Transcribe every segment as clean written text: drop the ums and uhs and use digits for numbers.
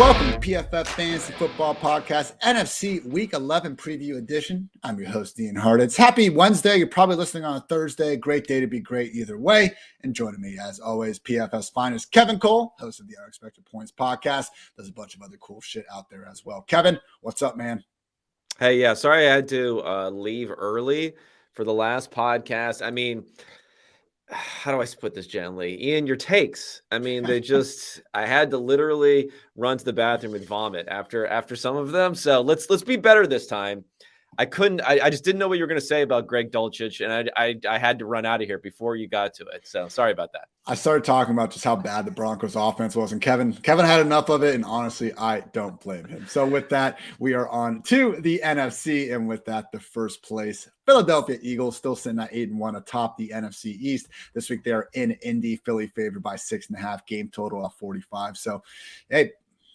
Welcome to PFF Fantasy Football Podcast, NFC Week 11 Preview Edition. I'm your host, Ian Hartitz. Happy Wednesday. You're probably listening on a Thursday. Great day to be great either way. And joining me, as always, PFF's finest, Kevin Cole, host of the Unexpected Points Podcast. There's a bunch of other cool shit out there as well. Kevin, what's up, man? Hey, yeah, sorry I had to leave early for the last podcast. I mean, how do I put this gently? Ian, your takes. I mean, I had to literally run to the bathroom and vomit after some of them. So let's be better this time. I just didn't know what you were going to say about Greg Dulcich, and I had to run out of here before you got to it. So sorry about that. I started talking about just how bad the Broncos offense was, and Kevin had enough of it, and honestly, I don't blame him. So with that, we are on to the NFC, and with that, the first place Philadelphia Eagles still sitting at 8-1 atop the NFC East. This week they are in Indy, Philly favored by 6.5, game total of 45. So, hey,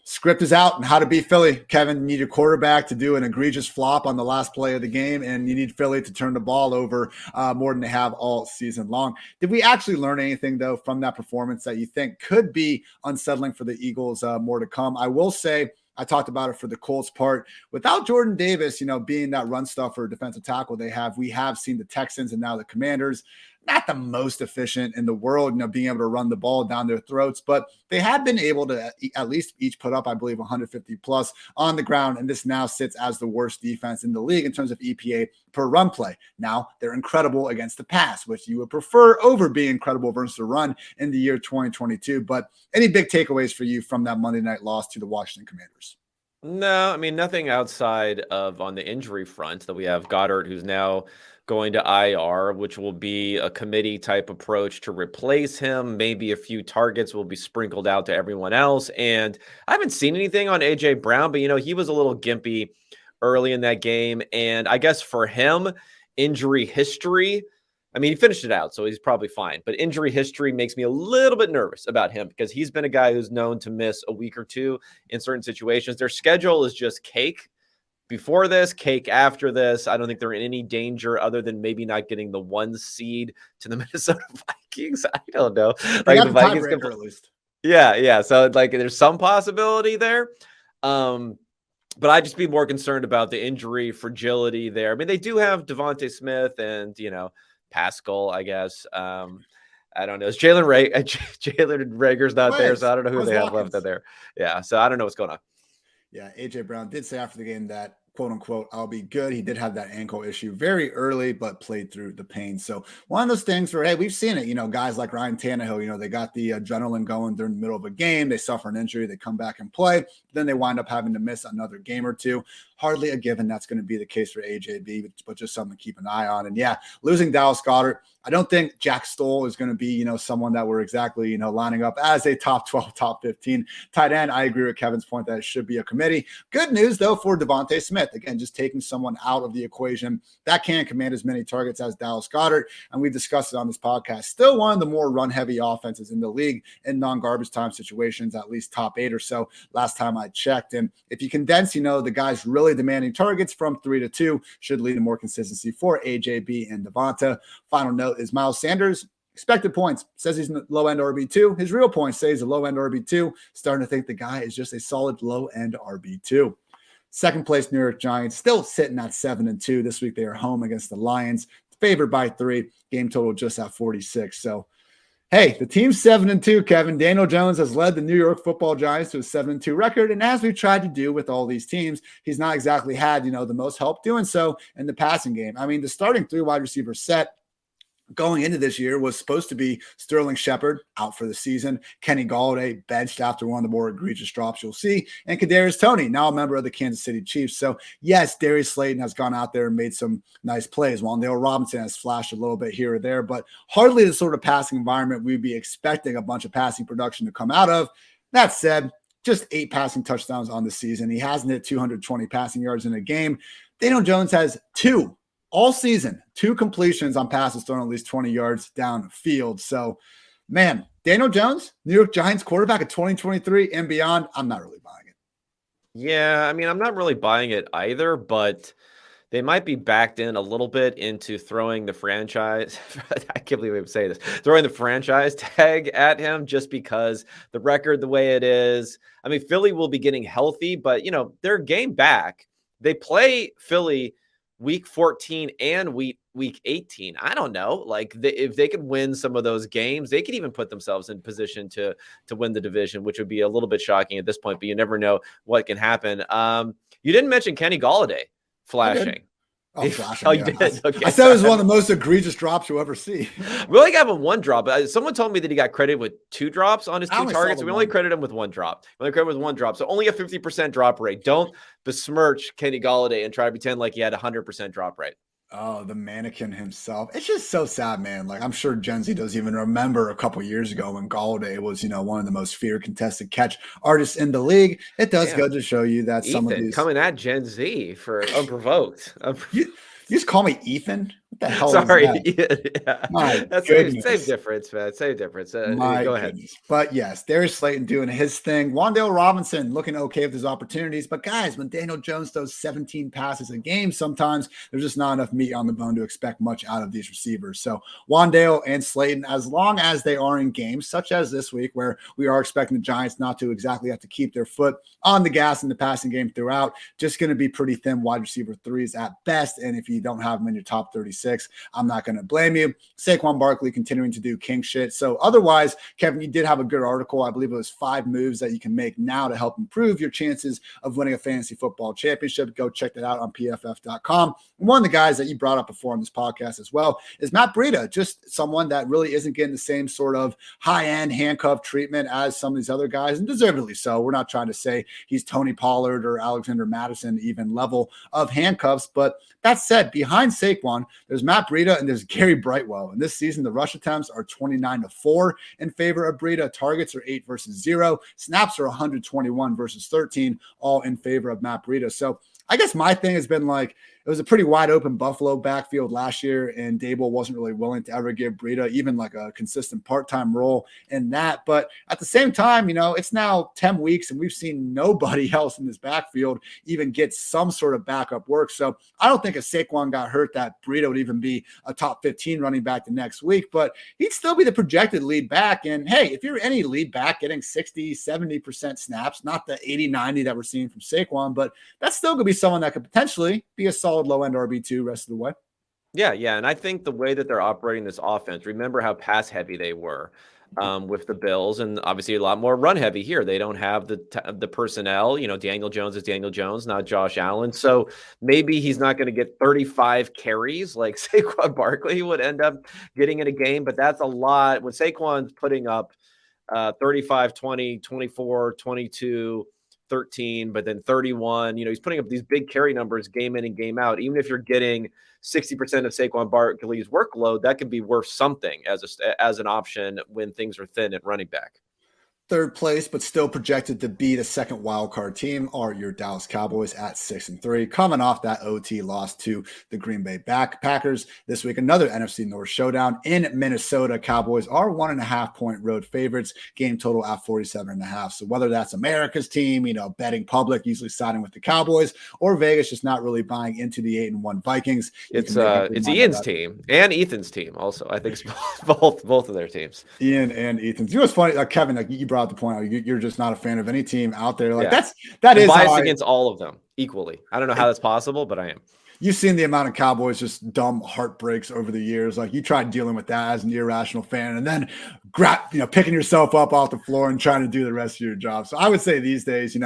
script is out on how to beat Philly. Kevin, you need your quarterback to do an egregious flop on the last play of the game, and you need Philly to turn the ball over more than they have all season long. Did we actually learn anything, though, from that performance that you think could be unsettling for the Eagles more to come? I will say, I talked about it for the Colts part. Without Jordan Davis, being that run stuffer defensive tackle we have seen the Texans and now the Commanders, not the most efficient in the world, being able to run the ball down their throats, but they have been able to at least each put up, I believe, 150 plus on the ground. And this now sits as the worst defense in the league in terms of EPA per run play. Now they're incredible against the pass, which you would prefer over being incredible versus the run in the year 2022. But any big takeaways for you from that Monday night loss to the Washington Commanders? No, I mean, nothing outside of on the injury front that we have Goddard, who's now going to IR, which will be a committee type approach to replace him. Maybe a few targets will be sprinkled out to everyone else. And I haven't seen anything on AJ Brown, but he was a little gimpy early in that game. And I guess for him, injury history, I mean, he finished it out, so he's probably fine. But injury history makes me a little bit nervous about him because he's been a guy who's known to miss a week or two in certain situations. Their schedule is just cake before this, cake after this. I don't think they're in any danger other than maybe not getting the 1 seed to the Minnesota Vikings. I don't know. Like the Vikings can, at least. Yeah. So there's some possibility there. But I'd just be more concerned about the injury fragility there. I mean, they do have Devontae Smith and, Pascal, I guess. I don't know. It's Jalen Reagor's not there, so I don't know who they have left out there. Yeah, so I don't know what's going on. Yeah, AJ Brown did say after the game that, quote unquote, I'll be good. He did have that ankle issue very early, but played through the pain. So one of those things where, hey, we've seen it, guys like Ryan Tannehill, they got the adrenaline going during the middle of a game. They suffer an injury. They come back and play. Then they wind up having to miss another game or two. Hardly a given that's going to be the case for AJB, but just something to keep an eye on. And yeah, losing Dallas Goedert, I don't think Jack Stoll is going to be, someone that we're exactly, lining up as a top 12, top 15 tight end. I agree with Kevin's point that it should be a committee. Good news, though, for Devontae Smith. Again, just taking someone out of the equation that can command as many targets as Dallas Goedert. And we've discussed it on this podcast. Still one of the more run-heavy offenses in the league in non-garbage time situations, at least top 8 or so last time I checked. And if you condense, the guys really demanding targets from 3 to 2 should lead to more consistency for AJB and Devonta. Final note is Miles Sanders. Expected points says he's low-end RB2. His real points say he's a low-end RB2. Starting to think the guy is just a solid low-end RB2. Second place New York Giants still sitting at 7-2. This week they are home against the Lions, favored by 3. Game total just at 46. So, hey, the team's 7-2, Kevin. Daniel Jones has led the New York Football Giants to a 7-2 record. And as we've tried to do with all these teams, he's not exactly had, the most help doing so in the passing game. I mean, the starting 3 wide receiver set going into this year was supposed to be Sterling Shepard out for the season, Kenny Golladay benched after one of the more egregious drops you'll see, and Kadarius Toney, now a member of the Kansas City Chiefs. So yes, Darius Slayton has gone out there and made some nice plays, while Neil Robinson has flashed a little bit here or there, but hardly the sort of passing environment we'd be expecting a bunch of passing production to come out of. That said, just 8 passing touchdowns on the season. He hasn't hit 220 passing yards in a game. Daniel Jones has 2 all season, 2 completions on passes thrown at least 20 yards downfield. So, man, Daniel Jones, New York Giants quarterback of 2023 and beyond, I'm not really buying it. Yeah, I mean, I'm not really buying it either, but they might be backed in a little bit into throwing the franchise. I can't believe I'm saying this. Throwing the franchise tag at him just because the record the way it is. I mean, Philly will be getting healthy, but they're game back. They play Philly week 14 and week 18. I don't know. Like if they could win some of those games, they could even put themselves in position to win the division, which would be a little bit shocking at this point, but you never know what can happen. You didn't mention Kenny Golladay flashing. Oh, flashing. Oh, you did? Okay, I said it was one of the most egregious drops you'll ever see. We only got him one drop. Someone told me that he got credited with 2 drops on his 2 targets. We only credited him with 1 drop. We only credited with 1 drop. So only a 50% drop rate. Don't besmirch Kenny Golladay and try to pretend like he had a 100% drop rate. Oh, the mannequin himself. It's just so sad, man. Like, I'm sure Gen Z doesn't even remember a couple years ago when Golladay was, one of the most feared contested catch artists in the league. It does go to show you that some of these coming at Gen Z for unprovoked. You just call me Ethan? What the hell Sorry. is that? Yeah. My That's goodness. same difference, man. Same difference. Go ahead. But yes, Darius Slayton doing his thing. Wan'Dale Robinson looking okay with his opportunities. But guys, when Daniel Jones throws 17 passes a game, sometimes there's just not enough meat on the bone to expect much out of these receivers. So Wan'Dale and Slayton, as long as they are in games such as this week, where we are expecting the Giants not to exactly have to keep their foot on the gas in the passing game throughout, just going to be pretty thin wide receiver 3s at best. And if you don't have them in your top 36, I'm not going to blame you. Saquon Barkley continuing to do king shit. So otherwise, Kevin, you did have a good article. I believe it was 5 moves that you can make now to help improve your chances of winning a fantasy football championship. Go check that out on PFF.com. And one of the guys that you brought up before on this podcast as well is Matt Breida, just someone that really isn't getting the same sort of high-end handcuff treatment as some of these other guys, and deservedly so. We're not trying to say he's Tony Pollard or Alexander Madison even level of handcuffs, but that said, behind Saquon, there's Matt Breida and there's Gary Brightwell. And this season, the rush attempts are 29-4 in favor of Breida. Targets are 8 versus 0. Snaps are 121 versus 13, all in favor of Matt Breida. So I guess my thing has been like, it was a pretty wide open Buffalo backfield last year, and Dable wasn't really willing to ever give Breida even like a consistent part-time role in that. But at the same time, it's now 10 weeks and we've seen nobody else in this backfield even get some sort of backup work. So I don't think if Saquon got hurt that Breida would even be a top 15 running back the next week, but he'd still be the projected lead back. And hey, if you're any lead back getting 60, 70% snaps, not the 80, 90 that we're seeing from Saquon, but that's still going to be someone that could potentially be a solid low-end RB2 rest of the way. Yeah. And I think the way that they're operating this offense, remember how pass-heavy they were with the Bills, and obviously a lot more run-heavy here. They don't have the personnel. Daniel Jones is Daniel Jones, not Josh Allen. So maybe he's not going to get 35 carries like Saquon Barkley would end up getting in a game, but that's a lot. When Saquon's putting up 35, 20, 24, 22, 13, but then 31, he's putting up these big carry numbers game in and game out. Even if you're getting 60% of Saquon Barkley's workload, that could be worth something as an option when things are thin at running back. Third place, but still projected to be the second wildcard team, are your Dallas Cowboys at 6-3, coming off that OT loss to the Green Bay Packers this week. Another NFC North showdown in Minnesota. Cowboys are 1.5-point road favorites. Game total at 47.5. So whether that's America's team, betting public usually siding with the Cowboys, or Vegas just not really buying into the 8-1 Vikings, it's Ian's team and Ethan's team. Also, I think it's both of their teams. Ian and Ethan's. What's funny, Kevin, you brought the point out, you're just not a fan of any team out there. Like that is biased against all of them equally. I don't know how that's possible, but I am. You've seen the amount of Cowboys just dumb heartbreaks over the years. Like you tried dealing with that as an irrational fan, and then picking yourself up off the floor and trying to do the rest of your job. So I would say these days,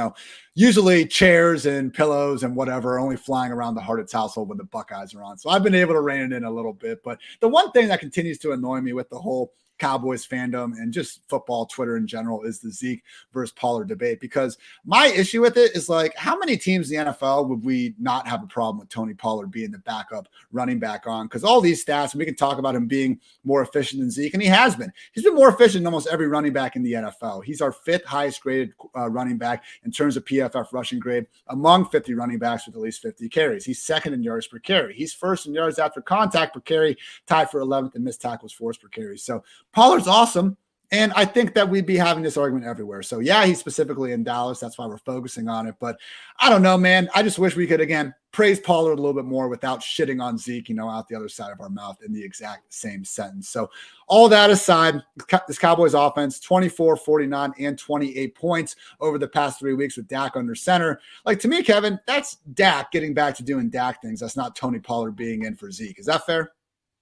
usually chairs and pillows and whatever are only flying around the Hartitz household when the Buckeyes are on. So I've been able to rein it in a little bit. But the one thing that continues to annoy me with the whole Cowboys fandom and just football Twitter in general is the Zeke versus Pollard debate, because my issue with it is like, how many teams in the NFL would we not have a problem with Tony Pollard being the backup running back on? Because all these stats, and we can talk about him being more efficient than Zeke, and he has been. He's been more efficient than almost every running back in the NFL. He's our 5th highest graded running back in terms of PFF rushing grade among 50 running backs with at least 50 carries. He's 2nd in yards per carry. He's 1st in yards after contact per carry, tied for 11th in missed tackles forced per carry. So Pollard's awesome. And I think that we'd be having this argument everywhere. So yeah, he's specifically in Dallas. That's why we're focusing on it. But I don't know, man. I just wish we could, again, praise Pollard a little bit more without shitting on Zeke, out the other side of our mouth in the exact same sentence. So all that aside, this Cowboys offense, 24, 49, and 28 points over the past 3 weeks with Dak under center. Like, to me, Kevin, that's Dak getting back to doing Dak things. That's not Tony Pollard being in for Zeke. Is that fair?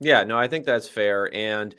Yeah, no, I think that's fair. And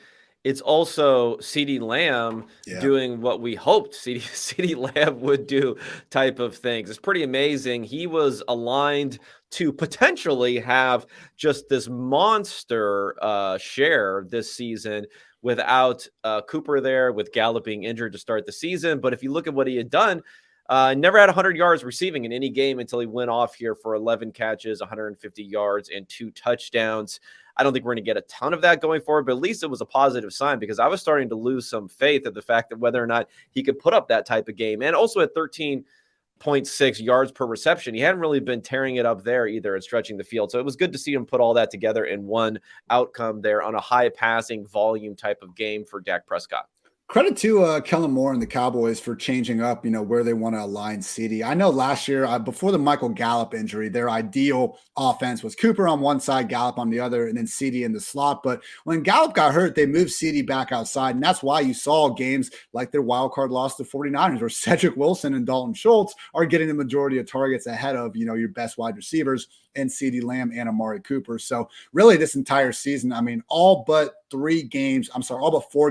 it's also CeeDee Lamb doing what we hoped CeeDee Lamb would do type of things. It's pretty amazing. He was aligned to potentially have just this monster share this season without Cooper there, with Gallup being injured to start the season. But if you look at what he had done, never had 100 yards receiving in any game until he went off here for 11 catches, 150 yards, and 2 touchdowns. I don't think we're going to get a ton of that going forward, but at least it was a positive sign, because I was starting to lose some faith at the fact that whether or not he could put up that type of game. And also at 13.6 yards per reception, he hadn't really been tearing it up there either at stretching the field. So it was good to see him put all that together in one outcome there on a high passing volume type of game for Dak Prescott. Credit to Kellen Moore and the Cowboys for changing up, where they want to align CeeDee. I know last year, before the Michael Gallup injury, their ideal offense was Cooper on one side, Gallup on the other, and then CeeDee in the slot. But when Gallup got hurt, they moved CeeDee back outside, and that's why you saw games like their wild card loss to 49ers, where Cedric Wilson and Dalton Schultz are getting the majority of targets ahead of, your best wide receivers and CeeDee Lamb and Amari Cooper. So really this entire season, all but 4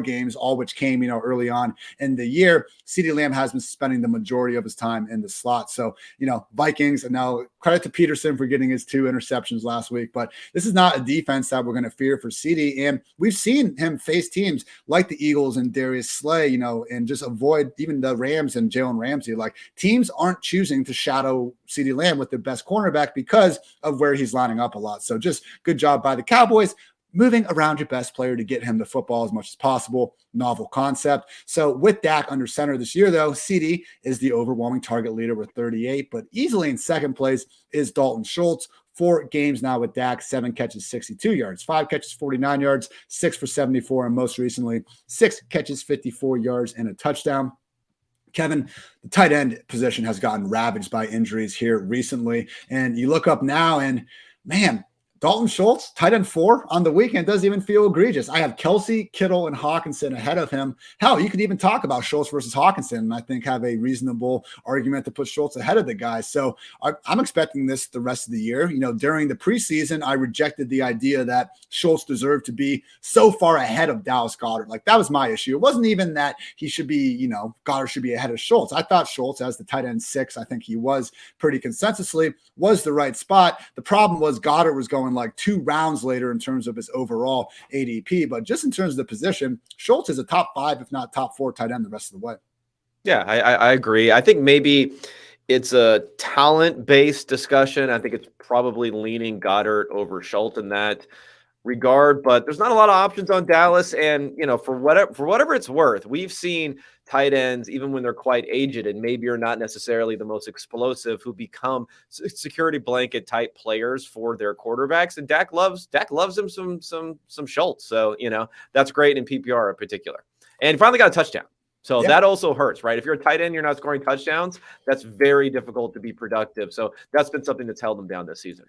games, all which came, early on in the year, CeeDee Lamb has been spending the majority of his time in the slot. So, Vikings, and now credit to Peterson for getting his 2 interceptions last week, but this is not a defense that we're going to fear for CeeDee. And we've seen him face teams like the Eagles and Darius Slay, and just avoid even the Rams and Jalen Ramsey. Like, teams aren't choosing to shadow CeeDee Lamb with their best cornerback because of where he's lining up a lot. So just good job by the Cowboys, moving around your best player to get him the football as much as possible. Novel concept. So with Dak under center this year, though, CeeDee is the overwhelming target leader with 38, but easily in second place is Dalton Schultz. 4 games now with Dak, 7 catches, 62 yards, 5 catches, 49 yards, 6 for 74, and most recently, 6 catches, 54 yards, and a touchdown. Kevin, the tight end position has gotten ravaged by injuries here recently. And you look up now and, man, Dalton Schultz, tight end 4 on the weekend, doesn't even feel egregious. I have Kelsey, Kittle, and Hawkinson ahead of him. Hell, you could even talk about Schultz versus Hawkinson, and I think have a reasonable argument to put Schultz ahead of the guys. So I'm expecting this the rest of the year. During the preseason, I rejected the idea that Schultz deserved to be so far ahead of Dallas Goedert. Like, that was my issue. It wasn't even that he should be, Goddard should be ahead of Schultz. I thought Schultz, as the tight end 6, I think he was pretty consensusly, was the right spot. The problem was Goddard was going like 2 rounds later in terms of his overall ADP, but just in terms of the position, Schultz is a top 5, if not top 4 tight end the rest of the way. Yeah, I agree. I think maybe it's a talent-based discussion. I think it's probably leaning Goddard over Schultz in that regard, but there's not a lot of options on Dallas. And, for whatever it's worth, we've seen tight ends, even when they're quite aged and maybe are not necessarily the most explosive, who become security blanket type players for their quarterbacks. And Dak loves him some Schultz. So, that's great in PPR in particular. And he finally got a touchdown. So that also hurts, right? If you're a tight end, you're not scoring touchdowns. That's very difficult to be productive. So that's been something that's held them down this season.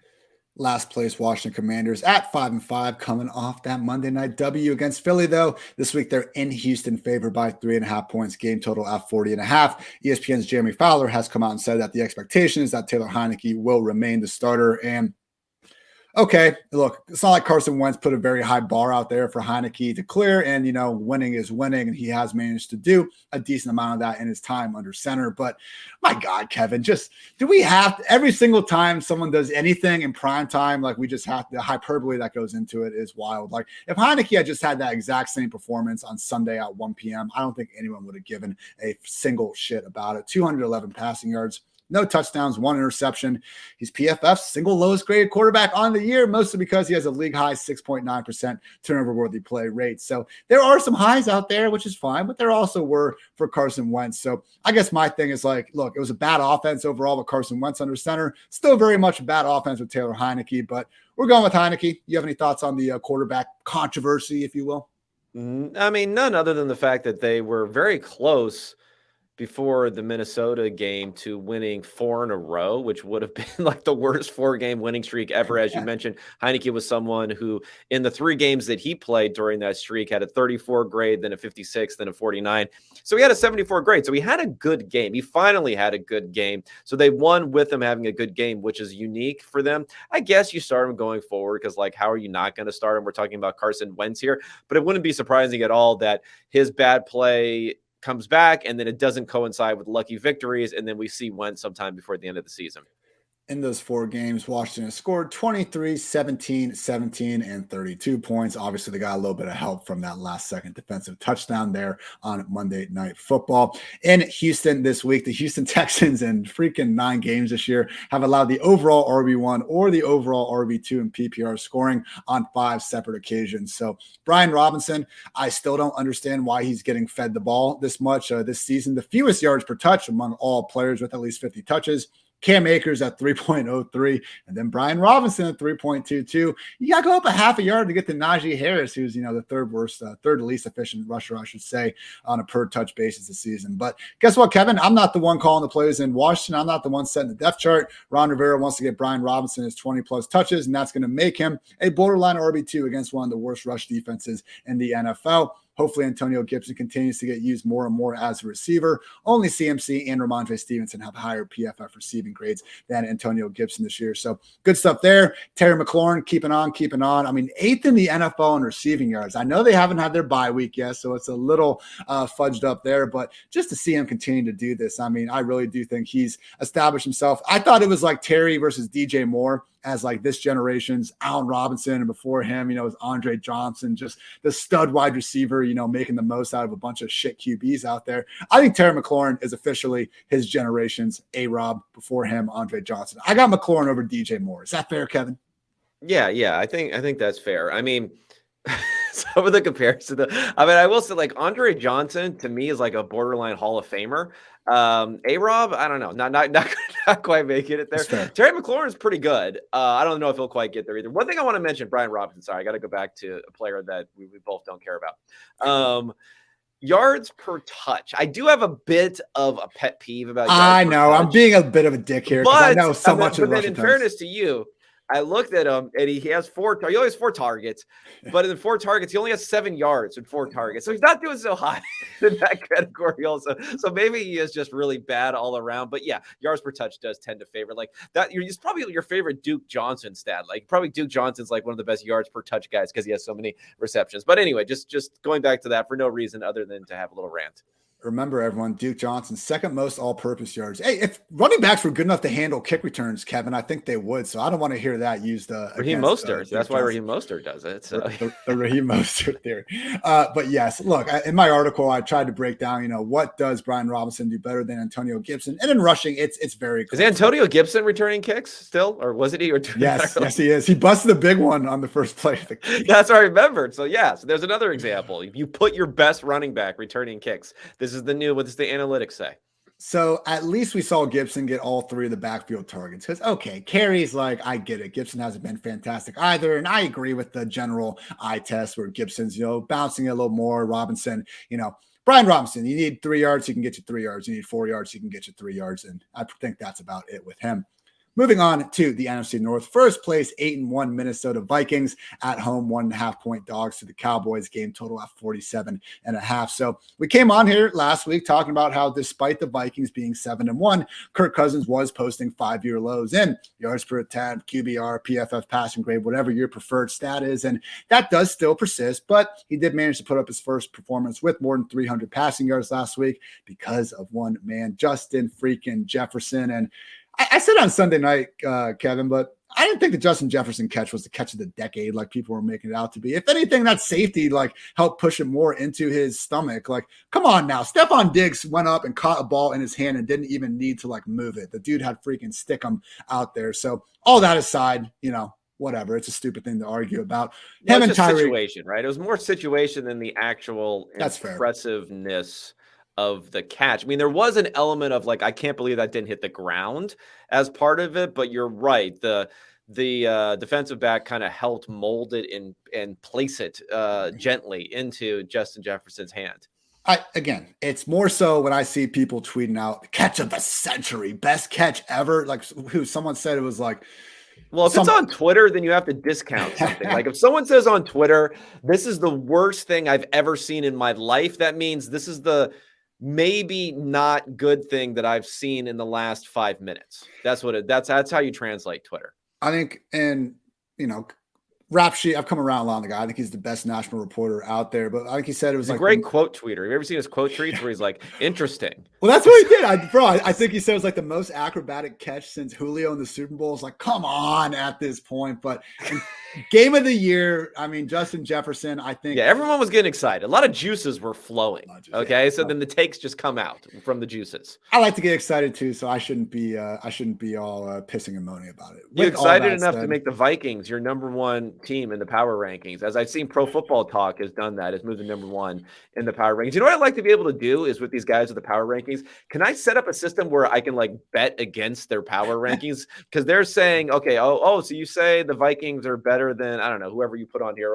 Last place Washington Commanders at 5-5, coming off that Monday night W against Philly, though. This week they're in Houston, favored by 3.5 points, game total at 40.5. ESPN's Jeremy Fowler has come out and said that the expectation is that Taylor Heineke will remain the starter. And okay, look, it's not like Carson Wentz put a very high bar out there for Heineke to clear, and, winning is winning, and he has managed to do a decent amount of that in his time under center. But my God, Kevin, do we have to, every single time someone does anything in prime time, like, we just have the hyperbole that goes into it is wild. Like, if Heineke had just had that exact same performance on Sunday at 1 p.m., I don't think anyone would have given a single shit about it. 211 passing yards, no touchdowns, 1 interception. He's PFF's single lowest graded quarterback on the year, mostly because he has a league high 6.9% turnover-worthy play rate. So there are some highs out there, which is fine, but there also were for Carson Wentz. So I guess my thing is, like, look, it was a bad offense overall with Carson Wentz under center. Still very much a bad offense with Taylor Heineke, but we're going with Heineke. You have any thoughts on the quarterback controversy, if you will? I mean, none other than the fact that they were very close before the Minnesota game to winning 4 in a row, which would have been like the worst 4-game winning streak ever. As you mentioned, Heineke was someone who, in the 3 games that he played during that streak, had a 34 grade, then a 56, then a 49. So he had a 74 grade. So he had a good game. He finally had a good game. So they won with him having a good game, which is unique for them. I guess you start him going forward because, like, how are you not going to start him? We're talking about Carson Wentz here, but it wouldn't be surprising at all that his bad play comes back and then it doesn't coincide with lucky victories, and then we see Wentz sometime before the end of the season. In those 4 games, Washington scored 23, 17, 17, and 32 points. Obviously, they got a little bit of help from that last-second defensive touchdown there on Monday Night Football. In Houston this week, the Houston Texans in freaking 9 games this year have allowed the overall RB1 or the overall RB2 in PPR scoring on 5 separate occasions. So Brian Robinson, I still don't understand why he's getting fed the ball this much this season. The fewest yards per touch among all players with at least 50 touches. Cam Akers at 3.03, and then Brian Robinson at 3.22. You got to go up a half a yard to get to Najee Harris, who's, the third least efficient rusher, I should say, on a per touch basis this season. But guess what, Kevin? I'm not the one calling the plays in Washington. I'm not the one setting the depth chart. Ron Rivera wants to get Brian Robinson his 20 plus touches, and that's going to make him a borderline RB2 against one of the worst rush defenses in the NFL. Hopefully, Antonio Gibson continues to get used more and more as a receiver. Only CMC and Ramondre Stevenson have higher PFF receiving grades than Antonio Gibson this year. So good stuff there. Terry McLaurin, keeping on. I mean, 8th in the NFL in receiving yards. I know they haven't had their bye week yet, so it's a little fudged up there. But just to see him continue to do this, I mean, I really do think he's established himself. I thought it was like Terry versus DJ Moore as like this generation's Allen Robinson, and before him, it was Andre Johnson, just the stud wide receiver, making the most out of a bunch of shit QBs out there. I think Terry McLaurin is officially his generation's A-Rob, before him, Andre Johnson. I got McLaurin over DJ Moore. Is that fair, Kevin? Yeah, I think that's fair. I mean, some of the comparison, I will say, like, Andre Johnson to me is like a borderline Hall of Famer. A-Rob, I don't know, not quite making it there. Terry McLaurin is pretty good. I don't know if he'll quite get there either. One thing I want to mention, Brian Robinson. Sorry, I got to go back to a player that we both don't care about. Yards per touch. I do have a bit of a pet peeve about yards I know. I'm being a bit of a dick here, because I know so much of But then, in fairness to you, I looked at him, and he has 4 targets, but in 4 targets, he only has 7 yards in 4 targets. So he's not doing so high in that category also. So maybe he is just really bad all around. But yeah, yards per touch does tend to favor like that. It's probably your favorite Duke Johnson stat. Like, probably Duke Johnson's like one of the best yards per touch guys because he has so many receptions. But anyway, just going back to that for no reason other than to have a little rant. Remember, everyone, Duke Johnson, second most all-purpose yards. Hey, if running backs were good enough to handle kick returns, Kevin, I think they would. So I don't want to hear that used. Raheem Mostert. That's why Raheem Mostert does it. So. The Raheem Mostert theory. But yes, look, in my article, I tried to break down, what does Brian Robinson do better than Antonio Gibson? And in rushing, it's very close. Is Antonio Gibson returning kicks still, or was it he? Yes, he is. He busted a big one on the first play. That's what I remembered. So yeah, so there's another example. If you put your best running back returning kicks, this is the new. What does the analytics say? So at least we saw Gibson get all 3 of the backfield targets. Because, okay, carries, like, I get it. Gibson hasn't been fantastic either. And I agree with the general eye test where Gibson's, bouncing a little more. Robinson, Brian Robinson, you need 3 yards, he can get you 3 yards. You need 4 yards, he can get you 3 yards. And I think that's about it with him. Moving on to the NFC North, first place 8-1 Minnesota Vikings at home, 1.5-point dogs to the Cowboys. Game total at 47.5. So we came on here last week talking about how, despite the Vikings being 7-1, Kirk Cousins was posting 5-year lows in yards per attempt, QBR, PFF passing grade, whatever your preferred stat is, and that does still persist. But he did manage to put up his first performance with more than 300 passing yards last week because of one man, Justin freaking Jefferson. And I said on Sunday night, Kevin, but I didn't think the Justin Jefferson catch was the catch of the decade like people were making it out to be. If anything, that safety helped push him more into his stomach. Come on now. Stephon Diggs went up and caught a ball in his hand and didn't even need to move it. The dude had freaking Stickum out there. So all that aside, whatever. It's a stupid thing to argue about. Him and Tyreek, situation, right? It was more situation than the actual impressiveness of the catch. I mean, there was an element of I can't believe that didn't hit the ground as part of it, but you're right. The the defensive back kind of helped mold it and place it gently into Justin Jefferson's hand. Again, it's more so when I see people tweeting out catch of the century, best catch ever. Like someone said it was like, well, if it's on Twitter, then you have to discount something. Like if someone says on Twitter, this is the worst thing I've ever seen in my life, that means this is the maybe not good thing that I've seen in the last 5 minutes. That's how you translate Twitter. I think, and rap sheet, I've come around a lot on the guy. I think he's the best national reporter out there. But I think he said it was a great quote tweeter. Have you ever seen his quote tweets where he's like, interesting? Well, that's what he did. I think he said it was like the most acrobatic catch since Julio in the Super Bowl. It's like, come on at this point. But game of the year, I mean, Justin Jefferson, I think. Yeah, everyone was getting excited. A lot of juices were flowing. Okay, so then the takes just come out from the juices. I like to get excited too, so I shouldn't be all pissing and moaning about it. You're excited enough to make the Vikings your number one team in the power rankings. As I've seen Pro Football Talk has done that, has moved to number one in the power rankings. You know what I'd like to be able to do is with these guys with the power rankings, can I set up a system where I can like bet against their power rankings? Because they're saying, okay, so you say the Vikings are better than, I don't know, whoever you put on here,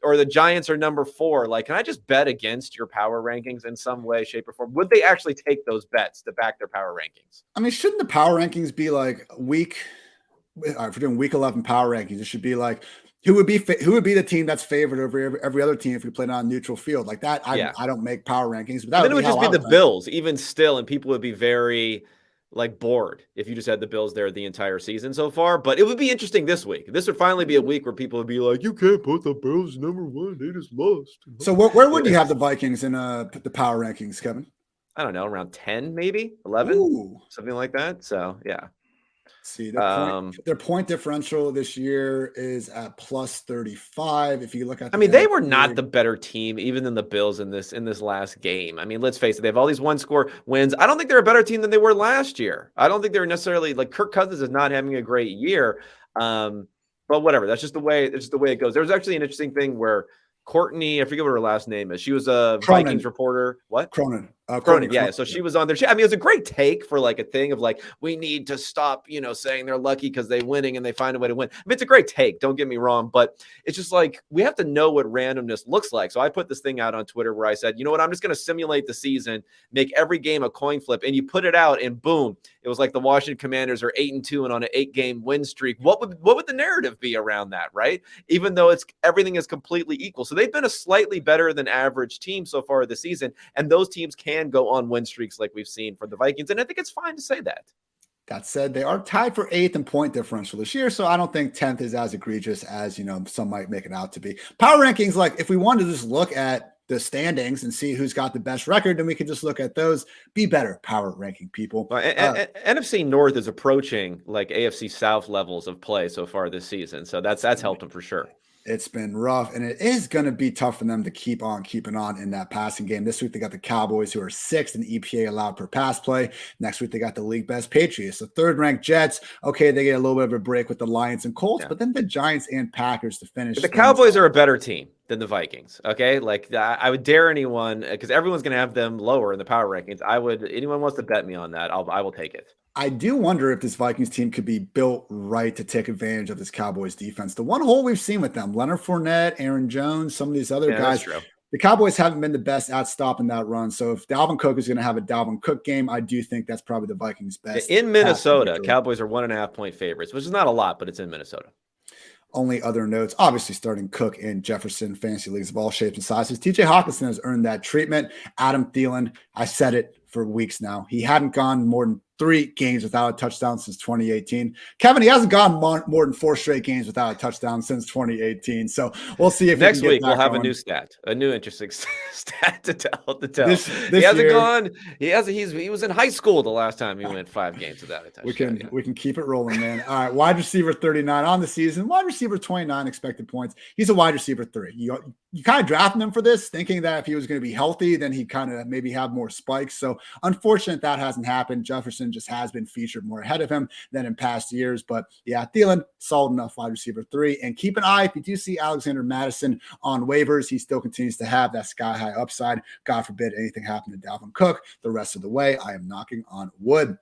or the Giants are number 4. Like, can I just bet against your power rankings in some way, shape, or form? Would they actually take those bets to back their power rankings? I mean, shouldn't the power rankings be like if we're doing week 11 power rankings, it should be like who would be the team that's favored over every other team if we played on a neutral field like that? I don't make power rankings, but then it would just be the Bills, even still, and people would be very like bored if you just had the Bills there the entire season so far. But it would be interesting this week. This would finally be a week where people would be like, you can't put the Bills number 1. They just lost. So where would you have the Vikings in the power rankings, Kevin? I don't know, around 10, maybe 11, something like that. So yeah. See, their point differential this year is at plus 35. If you look at, they were not the better team even than the Bills in this last game. I mean, let's face it, they have all these 1-score wins. I don't think they're a better team than they were last year. I don't think they're necessarily like Kirk Cousins is not having a great year. But whatever, that's just the way it goes. There was actually an interesting thing where Courtney, I forget what her last name is. She was a Cronin. Vikings reporter. What? Cronin. Cronin, yeah. So she was on there. It was a great take for like a thing of like, we need to stop, saying they're lucky because they're winning and they find a way to win. I mean, it's a great take. Don't get me wrong, but it's just like we have to know what randomness looks like. So I put this thing out on Twitter where I said, you know what? I'm just going to simulate the season, make every game a coin flip, and you put it out, and boom, it was like the Washington Commanders are 8-2 and on an 8-game win streak. What would the narrative be around that, right? Even though everything is completely equal. So they've been a slightly better than average team so far this season, and those teams can go on win streaks like we've seen from the Vikings, and I think it's fine to say that. That said, they are tied for 8th in point differential this year, so I don't think 10th is as egregious as some might make it out to be. Power rankings, like if we wanted to just look at the standings and see who's got the best record, then we could just look at those. Be better power ranking people. NFC North is approaching like AFC South levels of play so far this season, so that's helped them for sure. It's been rough, and it is going to be tough for them to keep on keeping on in that passing game. This week, they got the Cowboys, who are 6th in EPA allowed per pass play. Next week, they got the league best Patriots. The 3rd-ranked Jets, okay, they get a little bit of a break with the Lions and Colts, but then the Giants and Packers to finish. But the Cowboys are a better team than the Vikings, okay? Like, I would dare anyone, because everyone's going to have them lower in the power rankings. Anyone wants to bet me on that, I will take it. I do wonder if this Vikings team could be built right to take advantage of this Cowboys defense. The one hole we've seen with them, Leonard Fournette, Aaron Jones, some of these other guys, the Cowboys haven't been the best at stopping that run. So if Dalvin Cook is going to have a Dalvin Cook game, I do think that's probably the Vikings' best. In Minnesota, Cowboys are 1.5-point favorites, which is not a lot, but it's in Minnesota. Only other notes, obviously starting Cook and Jefferson, fantasy leagues of all shapes and sizes. TJ Hawkinson has earned that treatment. Adam Thielen, I said it for weeks now. He hadn't gone more than 3 games without a touchdown since 2018. Kevin, he hasn't gone more than 4 straight games without a touchdown since 2018. So we'll see if next week we'll have a new stat, a new interesting stat to tell. This he hasn't gone. He was in high school the last time he went 5 games without a touchdown. We can keep it rolling, man. All right, wide receiver 39 on the season. Wide receiver 29 expected points. He's a wide receiver 3. You kind of drafted him for this, thinking that if he was going to be healthy, then he kind of maybe have more spikes. So unfortunate that hasn't happened. Jefferson just has been featured more ahead of him than in past years. But yeah, Thielen, solid enough wide receiver 3. And keep an eye, if you do see Alexander Mattison on waivers, he still continues to have that sky-high upside. God forbid anything happened to Dalvin Cook the rest of the way. I am knocking on wood.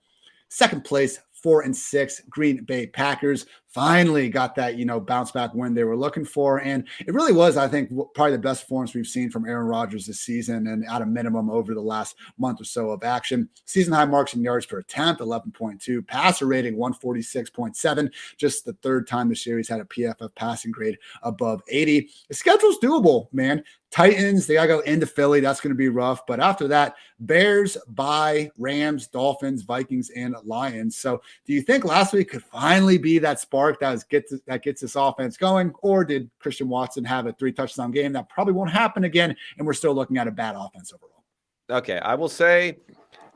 Second place, 4-6 Green Bay Packers finally got that, bounce back win they were looking for. And it really was, I think, probably the best performance we've seen from Aaron Rodgers this season, and at a minimum over the last month or so of action. Season high marks in yards per attempt, 11.2, passer rating 146.7, just the third time this year he's had a PFF passing grade above 80. The schedule's doable, man. Titans, they got to go into Philly. That's going to be rough. But after that, Bears, bye, Rams, Dolphins, Vikings, and Lions. So do you think last week could finally be that spark that gets this offense going? Or did Christian Watson have a 3-touchdown game? That probably won't happen again, and we're still looking at a bad offense overall. Okay, I will say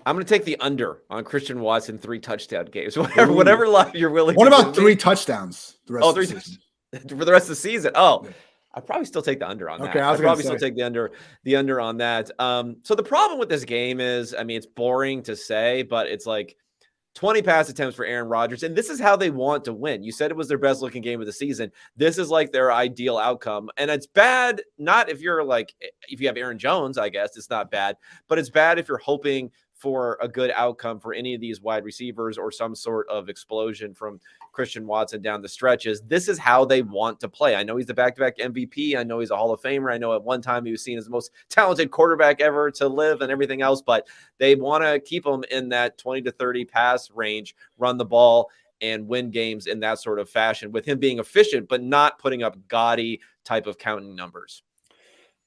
I'm going to take the under on Christian Watson 3-touchdown games. Whatever line you're willing what to about 3 touchdowns the rest of the season? For the rest of the season? Oh, yeah. I'd probably still take the under on that. Okay, I'd probably still take the under on that. So the problem with this game is, it's boring to say, but it's like 20 pass attempts for Aaron Rodgers, and this is how they want to win. You said it was their best looking game of the season. This is like their ideal outcome, and it's bad. Not if if you have Aaron Jones, I guess it's not bad, but it's bad if you're hoping for a good outcome for any of these wide receivers or some sort of explosion from Christian Watson down the stretches. This is how they want to play. I know he's the back-to-back MVP. I know he's a Hall of Famer. I know at one time he was seen as the most talented quarterback ever to live and everything else, but they want to keep him in that 20 to 30 pass range, run the ball, and win games in that sort of fashion with him being efficient, but not putting up gaudy type of counting numbers.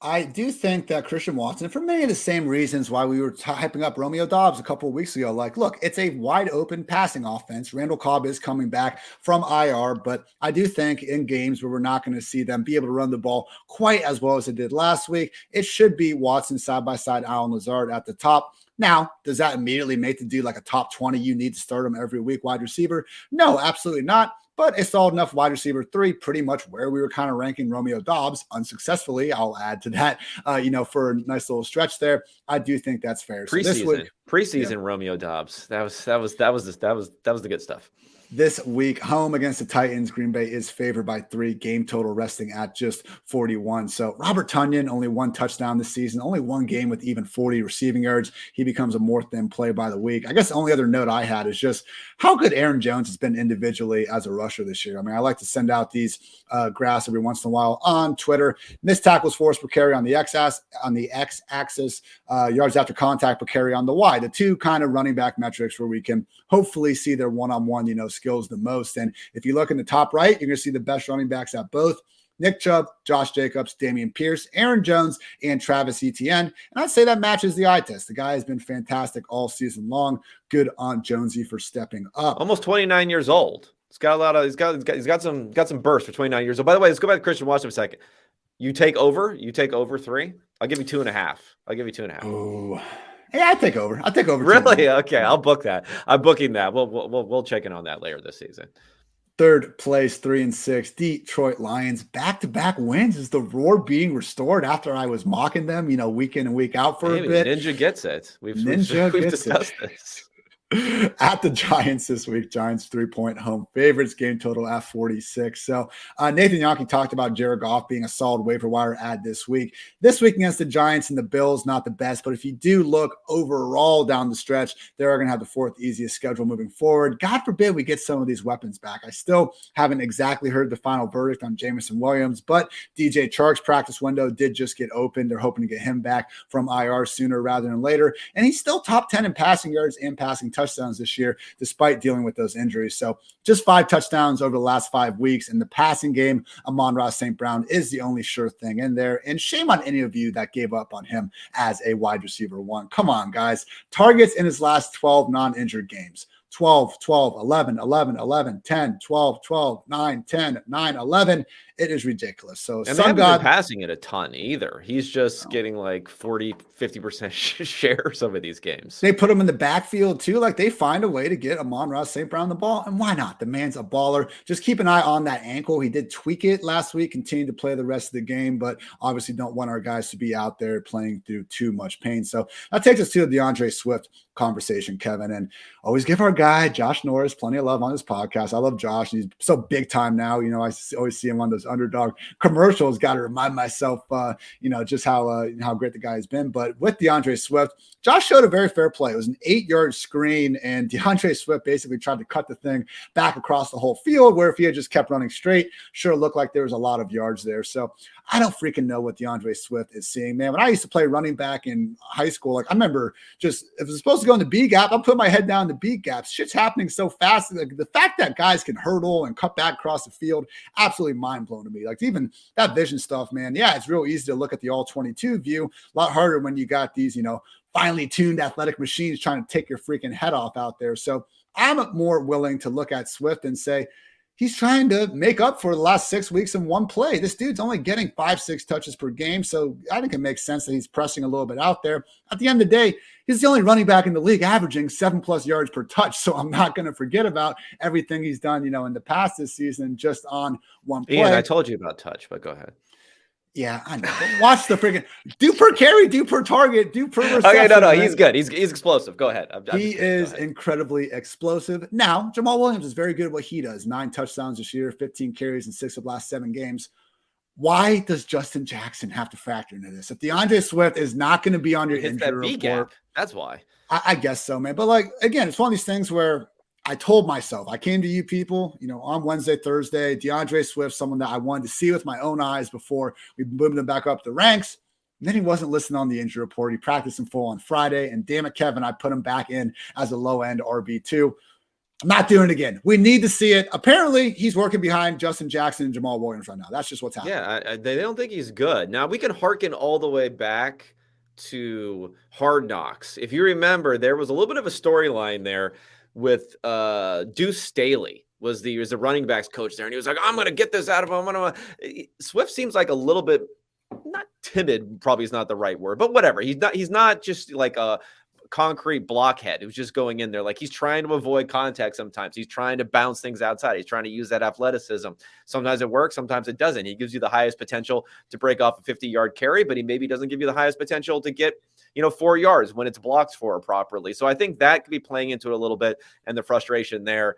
I do think that Christian Watson, for many of the same reasons why we were hyping up Romeo Doubs a couple of weeks ago, like, look, it's a wide open passing offense. Randall Cobb is coming back from IR, but I do think in games where we're not going to see them be able to run the ball quite as well as they did last week, it should be Watson side by side, Allen Lazard at the top. Now, does that immediately make the dude like a top 20? You need to start him every week wide receiver? No, absolutely not. But it's solid enough wide receiver 3, pretty much where we were kind of ranking Romeo Doubs unsuccessfully. I'll add to that, for a nice little stretch there. I do think that's fair. Preseason Romeo Doubs. That was the good stuff. This week, home against the Titans, Green Bay is favored by 3, game total resting at just 41. So Robert Tonyan, only 1 touchdown this season, only 1 game with even 40 receiving yards. He becomes a more thin play by the week. I guess the only other note I had is just how good Aaron Jones has been individually as a rusher this year. I like to send out these graphs every once in a while on Twitter. Missed tackles forced per carry on the x-axis, yards after contact per carry on the Y, the 2 kind of running back metrics where we can hopefully see their one-on-one, skills the most. And if you look in the top right, you're going to see the best running backs at both: Nick Chubb, Josh Jacobs, Dameon Pierce, Aaron Jones, and Travis Etienne. And I'd say that matches the eye test. The guy has been fantastic all season long. Good on Jonesy for stepping up. Almost 29 years old. He's got some burst for 29 years old. By the way, let's go back to Christian Watson for a second. You take over 3. I'll give you 2.5. I'll give you 2.5. Oh. Yeah, I take over. Really? Okay, I'll book that. I'm booking that. We'll check in on that later this season. Third place, 3-6, Detroit Lions. Back-to-back wins. Is the roar being restored after I was mocking them, week in and week out for a bit? Ninja gets it. We've discussed this. At the Giants this week. Giants 3-point home favorites, game total at 46. So Nathan Yonke talked about Jared Goff being a solid waiver wire add this week. This week against the Giants and the Bills, not the best, but if you do look overall down the stretch, they are going to have the 4th easiest schedule moving forward. God forbid we get some of these weapons back. I still haven't exactly heard the final verdict on Jameson Williams, but DJ Chark's practice window did just get opened. They're hoping to get him back from IR sooner rather than later, and he's still top 10 in passing yards and passing touchdowns this year, despite dealing with those injuries. So just 5 touchdowns over the last 5 weeks. In the passing game, Amon-Ra St. Brown is the only sure thing in there. And shame on any of you that gave up on him as a wide receiver 1. Come on, guys. Targets in his last 12 non-injured games. 12, 12, 11, 11, 11, 10, 12, 12, 9, 10, 9, 11. It is ridiculous. So they haven't been passing it a ton either. He's just getting like 40, 50% share some of these games. They put him in the backfield too. Like they find a way to get Amon-Ra St. Brown the ball. And why not? The man's a baller. Just keep an eye on that ankle. He did tweak it last week, continue to play the rest of the game, but obviously don't want our guys to be out there playing through too much pain. So that takes us to the DeAndre Swift conversation, Kevin. And always give our guy, Josh Norris, plenty of love on his podcast. I love Josh. He's so big time now. I always see him on those those underdog commercials. Got to remind myself, just how great the guy has been. But with DeAndre Swift, Josh showed a very fair play. It was an 8-yard screen, and DeAndre Swift basically tried to cut the thing back across the whole field, where if he had just kept running straight, sure looked like there was a lot of yards there. So I don't freaking know what DeAndre Swift is seeing, man. When I used to play running back in high school, like I remember just if it's supposed to go in the B gap, I'll put my head down in the B gaps. Shit's happening so fast. Like, the fact that guys can hurdle and cut back across the field, absolutely mind blowing to me. Like even that vision stuff, man. Yeah, it's real easy to look at the all 22 view. A lot harder when you got these, finely tuned athletic machines trying to take your freaking head off out there. So I'm more willing to look at Swift and say, he's trying to make up for the last 6 weeks in one play. This dude's only getting 5-6 touches per game. So I think it makes sense that he's pressing a little bit out there. At the end of the day, he's the only running back in the league averaging 7+ yards per touch. So I'm not going to forget about everything he's done, in the past this season, just on one play. Ian, I told you about touch, but go ahead. Yeah, I know. But watch the freaking do per carry, do per target, do per reception. Okay, no, he's good. He's explosive. Go ahead. He is incredibly explosive. Now, Jamal Williams is very good at what he does. 9 touchdowns this year, 15 carries in 6 of the last 7 games. Why does Justin Jackson have to factor into this? If DeAndre Swift is not going to be on your injury report, that's why. I guess so, man. But again, it's one of these things where I told myself, I came to you people, on Wednesday, Thursday, DeAndre Swift, someone that I wanted to see with my own eyes before we moved him back up the ranks. And then he wasn't listed on the injury report. He practiced in full on Friday. And damn it, Kevin, I put him back in as a low-end RB2. I'm not doing it again. We need to see it. Apparently, he's working behind Justin Jackson and Jamal Williams right now. That's just what's happening. Yeah, they don't think he's good. Now, we can hearken all the way back to Hard Knocks. If you remember, there was a little bit of a storyline there with Deuce Staley was the running backs coach there. And he was like, I'm going to get this out of him. Swift seems like a little bit, not timid, probably is not the right word, but whatever. He's not just like a concrete blockhead who's just going in there. Like he's trying to avoid contact sometimes. He's trying to bounce things outside. He's trying to use that athleticism. Sometimes it works, sometimes it doesn't. He gives you the highest potential to break off a 50-yard carry, but he maybe doesn't give you the highest potential to get 4 yards when it's blocked for properly. So I think that could be playing into it a little bit and the frustration there.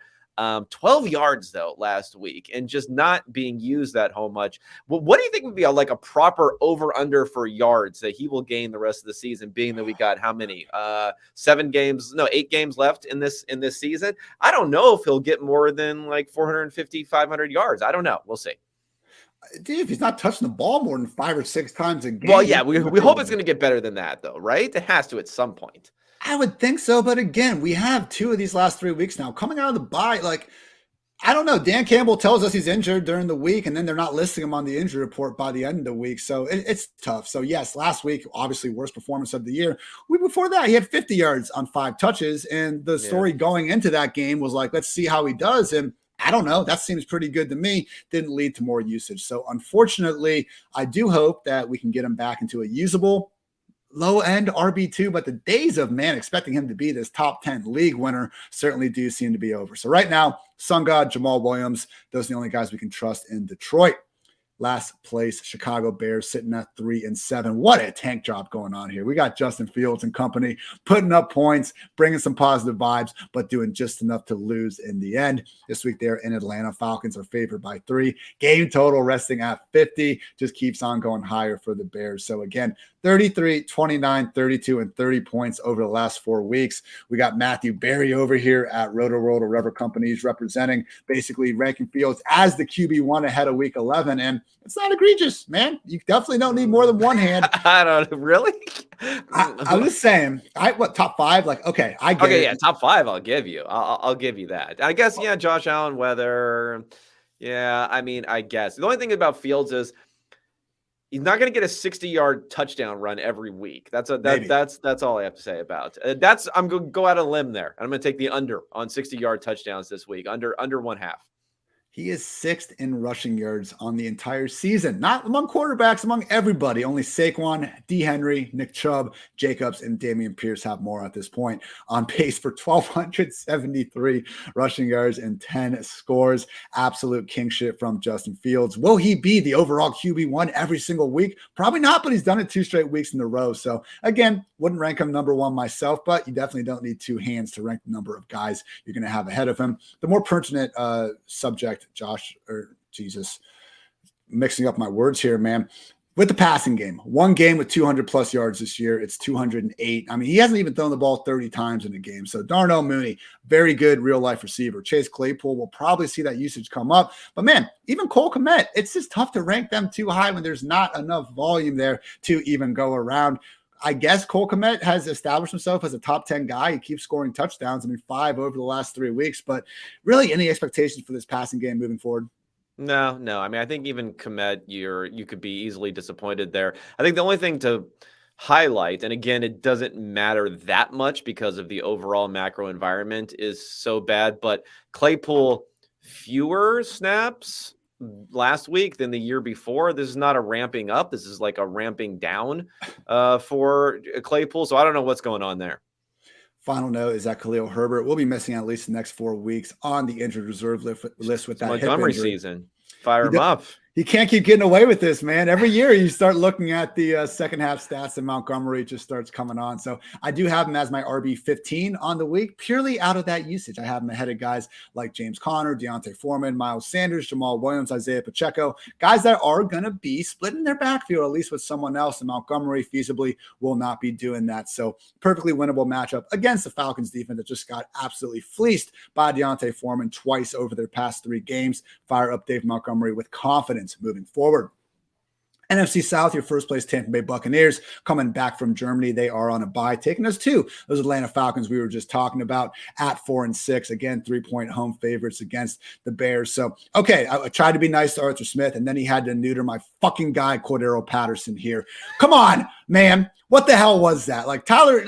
12 yards though last week and just not being used that whole much. Well, what do you think would be a proper over under for yards that he will gain the rest of the season, being that we got how many 8 games left in this season? I don't know if he'll get more than 450, 500 yards. I don't know. We'll see. Dude, if he's not touching the ball more than 5 or 6 times a game. Well, yeah, we hope it's going to get better than that though, right? It has to at some point. I would think so, but again, we have 2 of these last 3 weeks now coming out of the bye. I don't know. Dan Campbell tells us he's injured during the week, and then they're not listing him on the injury report by the end of the week. So it's tough. So yes, last week, obviously worst performance of the year. Week before that, he had 50 yards on 5 touches, and the story going into that game was let's see how he does. And I don't know. That seems pretty good to me. Didn't lead to more usage. So unfortunately, I do hope that we can get him back into a usable low-end RB2, but the days of, expecting him to be this top 10 league winner certainly do seem to be over. So right now, Sun God, Jamal Williams, those are the only guys we can trust in Detroit. Last place, Chicago Bears sitting at 3-7. What a tank job going on here. We got Justin Fields and company putting up points, bringing some positive vibes, but doing just enough to lose in the end. This week they're in Atlanta. Falcons are favored by 3. Game total resting at 50. Just keeps on going higher for the Bears. So again, 33, 29, 32, and 30 points over the last 4 weeks. We got Matthew Berry over here at Roto-World or whatever companies representing, basically ranking Fields as the QB1 ahead of week 11. And it's not egregious, man. You definitely don't need more than one hand. I don't really. I'm just saying. Top 5? Okay, I get it. Yeah, top 5. I'll give you. I'll give you that. I guess. Yeah, Josh Allen, weather. Yeah, I guess the only thing about Fields is he's not going to get a 60-yard touchdown run every week. That's all I have to say about it. I'm going to go out on a limb there. I'm going to take the under on 60-yard touchdowns this week. Under 1/2. He is 6th in rushing yards on the entire season. Not among quarterbacks, among everybody. Only Saquon, D. Henry, Nick Chubb, Jacobs, and Dameon Pierce have more at this point. On pace for 1,273 rushing yards and 10 scores. Absolute kingship from Justin Fields. Will he be the overall QB1 every single week? Probably not, but he's done it 2 straight weeks in a row. So again, wouldn't rank him number 1 myself, but you definitely don't need 2 hands to rank the number of guys you're going to have ahead of him. The more pertinent subject, mixing up my words here, man. With the passing game, one game with 200 plus yards this year, it's 208. I mean, he hasn't even thrown the ball 30 times in a game. So Darnell Mooney, very good real life receiver. Chase Claypool will probably see that usage come up. But man, even Cole Kmet, it's just tough to rank them too high when there's not enough volume there to even go around. I guess Cole Kmet has established himself as a top 10 guy. He keeps scoring touchdowns. I mean, 5 over the last 3 weeks. But really, any expectations for this passing game moving forward? No. I mean, I think even Kmet, you could be easily disappointed there. I think the only thing to highlight, and again, it doesn't matter that much because of the overall macro environment is so bad, but Claypool, fewer snaps last week than the year before. This is not a ramping up. This is like a ramping down for Claypool. So I don't know what's going on there. Final note is that Khalil Herbert will be missing at least the next 4 weeks on the injured reserve list with that Montgomery hip injury. Season. Fire him up. He can't keep getting away with this, man. Every year you start looking at the second half stats and Montgomery just starts coming on. So I do have him as my RB 15 on the week, purely out of that usage. I have him ahead of guys like James Conner, Deontay Foreman, Miles Sanders, Jamal Williams, Isaiah Pacheco, guys that are going to be splitting their backfield, at least with someone else. And Montgomery feasibly will not be doing that. So perfectly winnable matchup against the Falcons defense that just got absolutely fleeced by Deontay Foreman twice over their past 3 games. Fire up Dave Montgomery with confidence moving forward. NFC South, your first place Tampa Bay Buccaneers coming back from Germany. They are on a bye, taking us to those Atlanta Falcons we were just talking about at 4-6. Again, 3-point home favorites against the Bears. So, okay, I tried to be nice to Arthur Smith, and then he had to neuter my fucking guy, Cordero Patterson here. Come on, man. What the hell was that? Tyler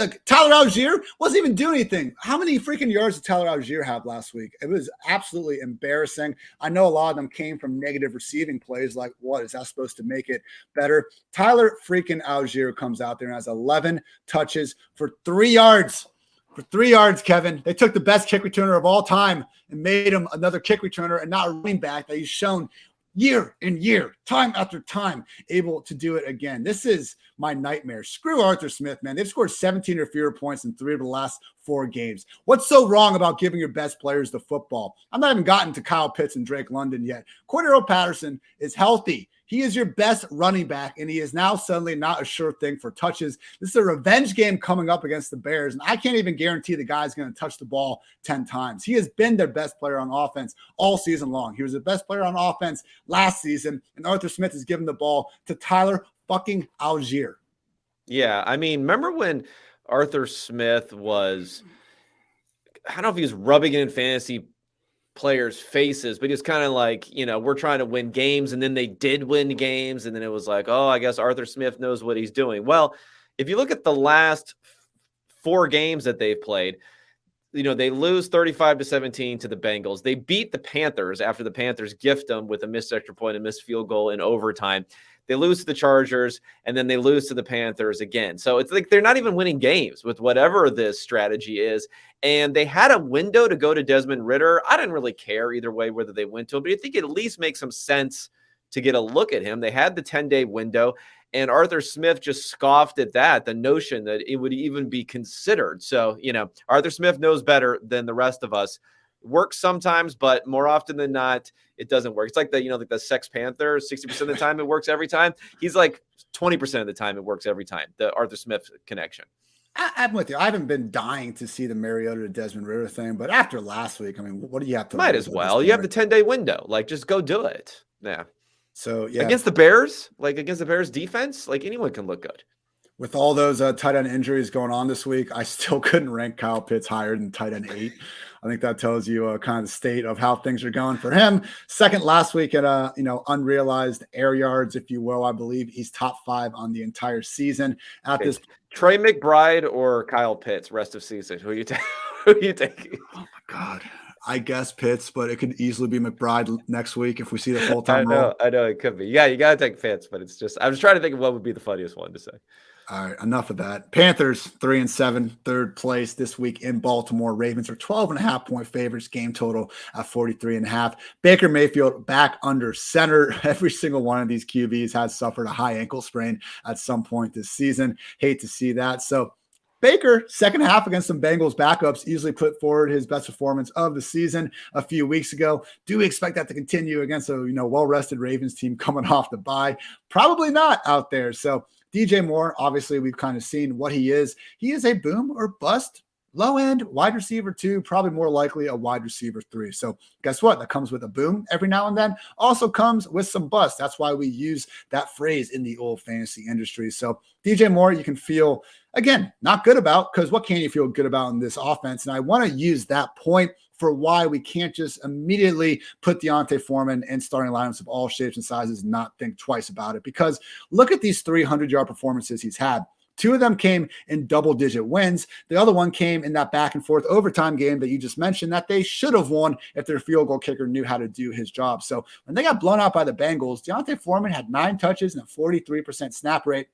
Algier wasn't even doing anything. How many freaking yards did Tyler Algier have last week? It was absolutely embarrassing. I know a lot of them came from negative receiving plays. Like, what is that supposed to make it better? Tyler freaking Algier comes out there and has 11 touches for 3 yards. For 3 yards, Kevin. They took the best kick returner of all time and made him another kick returner and not a running back that he's shown year in year, time after time, able to do it again. This is my nightmare. Screw Arthur Smith, man. They've scored 17 or fewer points in 3 of the last 4 games. What's so wrong about giving your best players the football? I'm not even gotten to Kyle Pitts and Drake London yet. Cordero Patterson is healthy. He is your best running back, and he is now suddenly not a sure thing for touches. This is a revenge game coming up against the Bears, and I can't even guarantee the guy's going to touch the ball 10 times. He has been their best player on offense all season long. He was the best player on offense last season, and Arthur Smith has given the ball to Tyler fucking Algier. Yeah, I mean, remember when Arthur Smith was, I don't know if he was rubbing it in fantasy players' faces, but it's kind of like, we're trying to win games, and then they did win games, and then it was like, oh, I guess Arthur Smith knows what he's doing. Well, if you look at the last 4 games that they've played, they lose 35-17 to the Bengals. They beat the Panthers after the Panthers gift them with a missed extra point and missed field goal in overtime. They lose to the Chargers, and then they lose to the Panthers again. So it's like they're not even winning games with whatever this strategy is. And they had a window to go to Desmond Ridder. I didn't really care either way whether they went to him, but I think it at least makes some sense to get a look at him. They had the 10-day window, and Arthur Smith just scoffed at that, the notion that it would even be considered. So, Arthur Smith knows better than the rest of us. Works sometimes, but more often than not, it doesn't work. It's like the Sex Panther, 60% of the time it works every time. He's like 20% of the time it works every time, the Arthur Smith connection. I'm with you. I haven't been dying to see the Mariota to Desmond Ridder thing, but after last week, I mean, what do you have to? Might as well. You have the 10-day window. Just go do it. Yeah. So, yeah. Against the Bears defense, anyone can look good. With all those tight end injuries going on this week, I still couldn't rank Kyle Pitts higher than tight end 8. I think that tells you kind of the state of how things are going for him. Second last week at unrealized air yards, if you will. I believe he's top 5 on the entire season at this. Trey McBride or Kyle Pitts rest of season? Who are you taking? Oh my God. I guess Pitts, but it could easily be McBride next week if we see the full-time role. I know it could be. Yeah, you got to take Pitts, but it's just, I was trying to think of what would be the funniest one to say. All right, enough of that. Panthers 3-7, third place this week in Baltimore. Ravens are 12.5-point favorites, game total at 43.5. Baker Mayfield back under center. Every single one of these QBs has suffered a high ankle sprain at some point this season. Hate to see that. So Baker, second half against some Bengals backups, easily put forward his best performance of the season a few weeks ago. Do we expect that to continue against a well-rested Ravens team coming off the bye? Probably not out there. So DJ Moore, obviously, we've kind of seen what he is. He is a boom or bust low end wide receiver 2, probably more likely a wide receiver 3. So guess what? That comes with a boom every now and then. Also comes with some bust. That's why we use that phrase in the old fantasy industry. So DJ Moore, you can feel, again, not good about, because what can you feel good about in this offense? And I want to use that point for why we can't just immediately put Deontay Foreman in starting lineups of all shapes and sizes and not think twice about it. Because look at these 300-yard performances he's had. 2 of them came in double-digit wins. The other one came in that back-and-forth overtime game that you just mentioned that they should have won if their field goal kicker knew how to do his job. So when they got blown out by the Bengals, Deontay Foreman had 9 touches and a 43% snap rate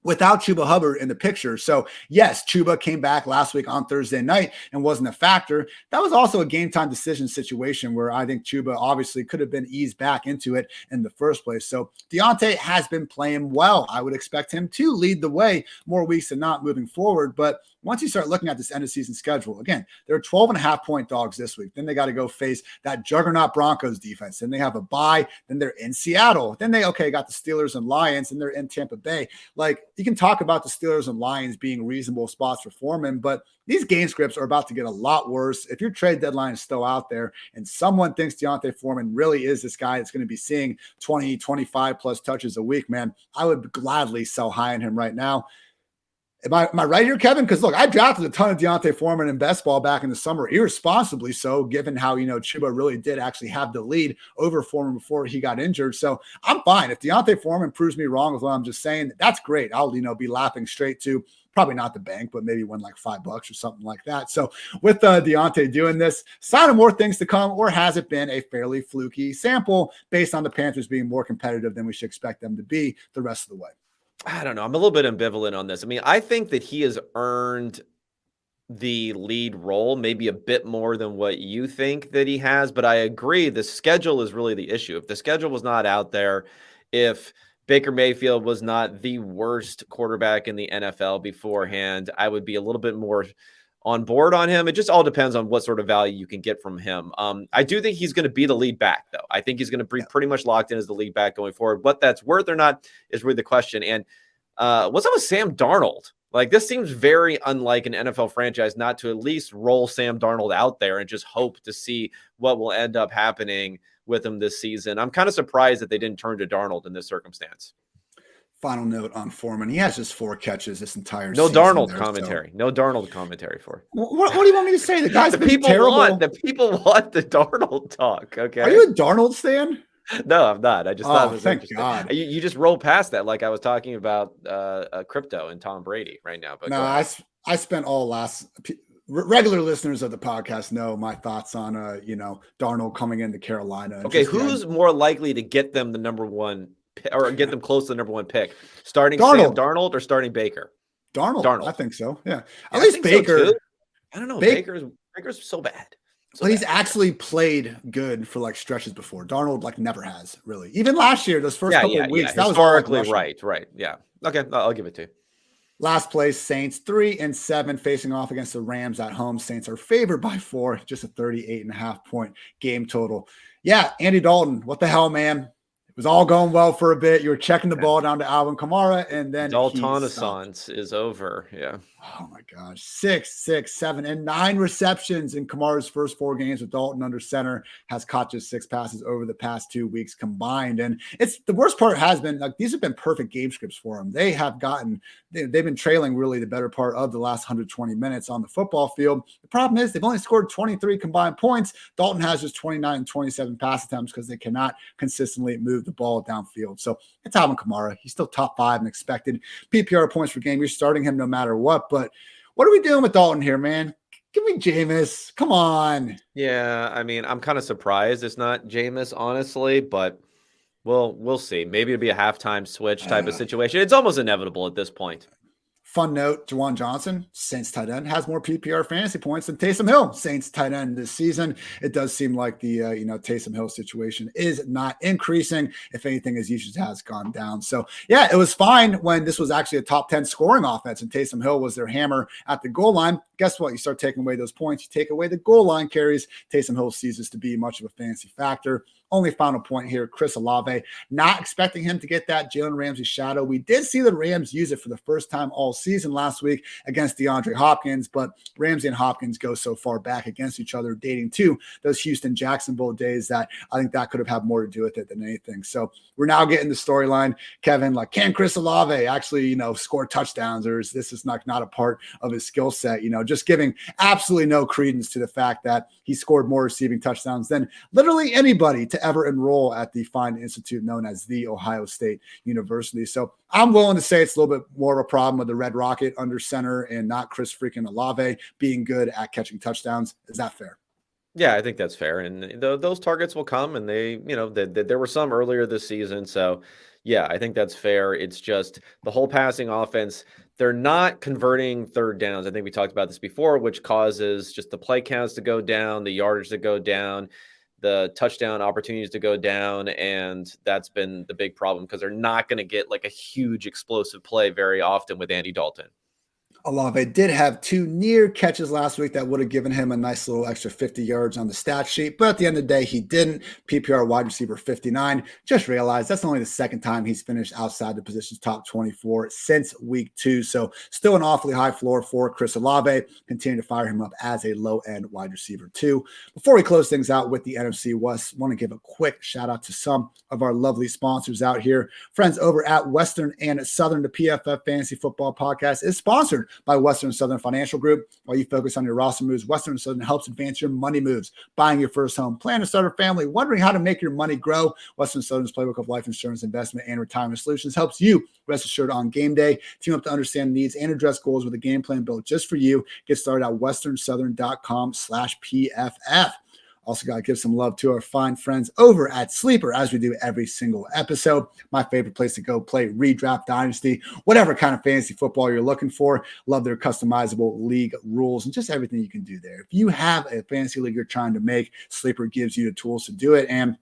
without Chuba Hubbard in the picture. So yes, Chuba came back last week on Thursday night and wasn't a factor. That was also a game time decision situation where I think Chuba obviously could have been eased back into it in the first place. So Deontay has been playing well. I would expect him to lead the way more weeks than not moving forward. But once you start looking at this end of season schedule, again, they're 12.5-point dogs this week. Then they got to go face that juggernaut Broncos defense. Then they have a bye. Then they're in Seattle. Then they, got the Steelers and Lions, and they're in Tampa Bay. Like, you can talk about the Steelers and Lions being reasonable spots for Foreman, but these game scripts are about to get a lot worse. If your trade deadline is still out there and someone thinks Deontay Foreman really is this guy that's going to be seeing 20, 25 plus touches a week, man, I would gladly sell high on him right now. Am I right here, Kevin? Because look, I drafted a ton of Deontay Foreman in best ball back in the summer, irresponsibly so, given how, Chuba really did actually have the lead over Foreman before he got injured. So I'm fine. If Deontay Foreman proves me wrong with what I'm just saying, that's great. I'll, be laughing straight to probably not the bank, but maybe win like $5 or something like that. So with Deontay doing this, sign of more things to come, or has it been a fairly fluky sample based on the Panthers being more competitive than we should expect them to be the rest of the way? I don't know. I'm a little bit ambivalent on this. I mean, I think that he has earned the lead role, maybe a bit more than what you think that he has, but I agree the schedule is really the issue. If the schedule was not out there, if Baker Mayfield was not the worst quarterback in the NFL beforehand, I would be a little bit more on board on him. It just all depends on what sort of value you can get from him. I do think he's going to be the lead back, though. I think he's going to be pretty much locked in as the lead back going forward. What that's worth or not is really the question. And what's up with Sam Darnold? Like, this seems very unlike an NFL franchise not to at least roll Sam Darnold out there and just hope to see what will end up happening with him this season. I'm kind of surprised that they didn't turn to Darnold in this circumstance. Final note on Foreman. He has just 4 catches this entire season. No Darnold commentary for. What do you want me to say? The guy's been terrible. The people want the Darnold talk. Okay. Are you a Darnold stan? No, I'm not. I just thought it was thank God. You just rolled past that like I was talking about crypto and Tom Brady right now. But no, I spent regular listeners of the podcast know my thoughts on Darnold coming into Carolina. Okay, who's more likely to get them the number 1 or get them close to the number 1 pick? Starting Sam Darnold or starting Baker? Darnold. I think so. Yeah. At least Baker. So I don't know. Baker's so bad. But he's actually played good for like stretches before. Darnold never has really. Even last year, those first couple of weeks, that was historically right. Yeah. Okay, I'll give it to you. Last place, Saints 3-7 facing off against the Rams at home. Saints are favored by 4, just a 38.5-point game total. Yeah, Andy Dalton, what the hell, man? It was all going well for a bit. You were checking the ball down to Alvin Kamara, and then Daltonaissance is over. Yeah. Oh my gosh. 6, 7, and 9 receptions in Kamara's first 4 games with Dalton under center. Has caught just 6 passes over the past 2 weeks combined. And it's the worst part has been these have been perfect game scripts for him. They've been trailing really the better part of the last 120 minutes on the football field. The problem is they've only scored 23 combined points. Dalton has just 29 and 27 pass attempts because they cannot consistently move the ball downfield. So it's Alvin Kamara. He's still top 5 and expected PPR points per game. You're starting him no matter what. But what are we doing with Dalton here, man? Give me Jameis. Come on. Yeah, I mean, I'm kind of surprised it's not Jameis, honestly, but we'll see. Maybe it'll be a halftime switch type of situation. It's almost inevitable at this point. Fun note, Juwan Johnson, Saints tight end, has more PPR fantasy points than Taysom Hill, Saints tight end this season. It does seem like the Taysom Hill situation is not increasing. If anything, his usage has gone down. So yeah, it was fine when this was actually a top 10 scoring offense and Taysom Hill was their hammer at the goal line. Guess what? You start taking away those points, you take away the goal line carries. Taysom Hill ceases to be much of a fantasy factor. Only final point here, Chris Olave. Not expecting him to get that Jalen Ramsey shadow. We did see the Rams use it for the first time all season last week against DeAndre Hopkins, but Ramsey and Hopkins go so far back against each other, dating to those Houston-Jacksonville days, that I think that could have had more to do with it than anything. So we're now getting the storyline, Kevin, like, can Chris Olave actually, score touchdowns, or is this not a part of his skill set? Just giving absolutely no credence to the fact that he scored more receiving touchdowns than literally anybody to ever enroll at the fine institute known as the Ohio State University. So I'm willing to say it's a little bit more of a problem with the Red Rocket under center and not Chris freaking Olave being good at catching touchdowns. Is that fair? Yeah, I think that's fair. And those targets will come, and there were some earlier this season. So yeah, I think that's fair. It's just the whole passing offense, they're not converting third downs. I think we talked about this before, which causes just the play counts to go down, the yardage to go down, the touchdown opportunities to go down. And that's been the big problem because they're not going to get like a huge explosive play very often with Andy Dalton. Olave did have 2 near catches last week that would have given him a nice little extra 50 yards on the stat sheet. But at the end of the day, he didn't. PPR wide receiver 59. Just realized that's only the second time he's finished outside the position's top 24 since week 2. So still an awfully high floor for Chris Olave. Continue to fire him up as a low-end wide receiver 2. Before we close things out with the NFC West, want to give a quick shout out to some of our lovely sponsors out here. Friends over at Western and Southern, the PFF Fantasy Football Podcast is sponsored by Western Southern Financial Group. While you focus on your roster moves, Western Southern helps advance your money moves. Buying your first home, planning to start a family, wondering how to make your money grow. Western Southern's playbook of life insurance, investment, and retirement solutions helps you rest assured on game day. Team up to understand needs and address goals with a game plan built just for you. Get started at westernsouthern.com/PFF. Also got to give some love to our fine friends over at Sleeper, as we do every single episode. My favorite place to go play Redraft Dynasty, whatever kind of fantasy football you're looking for. Love their customizable league rules and just everything you can do there. If you have a fantasy league you're trying to make, Sleeper gives you the tools to do it. And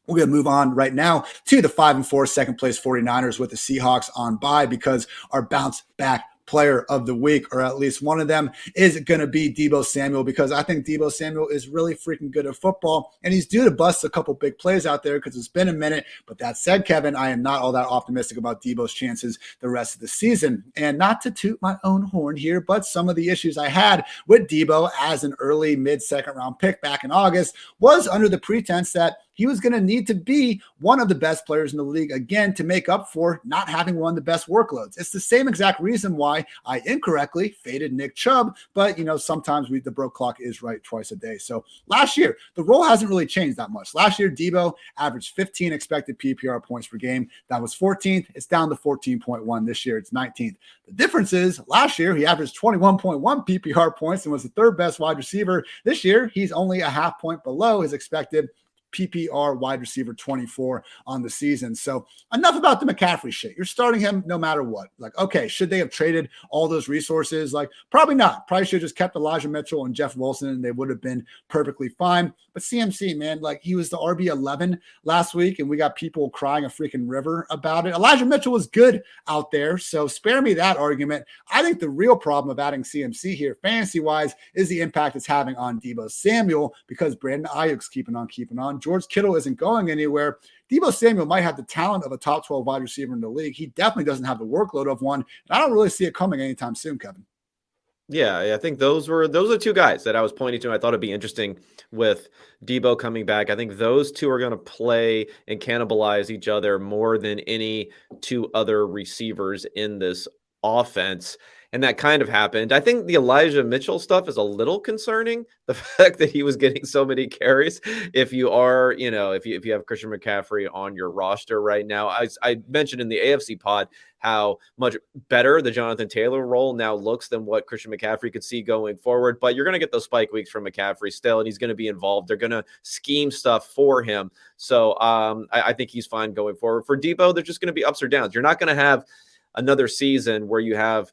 we're going to move on right now to the 5-4 second place 49ers with the Seahawks on bye, because our bounce back player of the week, or at least one of them, is going to be Deebo Samuel, because I think Deebo Samuel is really freaking good at football, and he's due to bust a couple big plays out there because it's been a minute. But that said, Kevin, I am not all that optimistic about Deebo's chances the rest of the season. And not to toot my own horn here, but some of the issues I had with Deebo as an early mid-second round pick back in August was under the pretense that he was going to need to be one of the best players in the league again to make up for not having one of the best workloads. It's the same exact reason why I incorrectly faded Nick Chubb, but sometimes the broke clock is right twice a day. So last year, the role hasn't really changed that much. Last year, Deebo averaged 15 expected PPR points per game. That was 14th. It's down to 14.1 this year. It's 19th. The difference is last year, he averaged 21.1 PPR points and was the third best wide receiver. This year, he's only a half point below his expected PPR wide receiver 24 on the season. So enough about the McCaffrey shit. You're starting him no matter what. Like, okay, should they have traded all those resources? Like, probably not. Probably should have just kept Elijah Mitchell and Jeff Wilson, and they would have been perfectly fine. But CMC, man, like, he was the RB11 last week, and we got people crying a freaking river about it. Elijah Mitchell was good out there, so spare me that argument. I think the real problem of adding CMC here, fantasy-wise, is the impact it's having on Deebo Samuel, because Brandon Ayuk's keeping on. George Kittle isn't going anywhere. Deebo Samuel might have the talent of a top 12 wide receiver in the league. He definitely doesn't have the workload of one. And I don't really see it coming anytime soon, Kevin. Yeah, I think those are the two guys that I was pointing to. I thought it'd be interesting with Deebo coming back. I think those two are going to play and cannibalize each other more than any two other receivers in this offense. And that kind of happened. I think the Elijah Mitchell stuff is a little concerning. The fact that he was getting so many carries. If you are, if you have Christian McCaffrey on your roster right now, I mentioned in the AFC pod how much better the Jonathan Taylor role now looks than what Christian McCaffrey could see going forward. But you're going to get those spike weeks from McCaffrey still, and he's going to be involved. They're going to scheme stuff for him. So I think he's fine going forward. For Deebo, there's just going to be ups or downs. You're not going to have another season where you have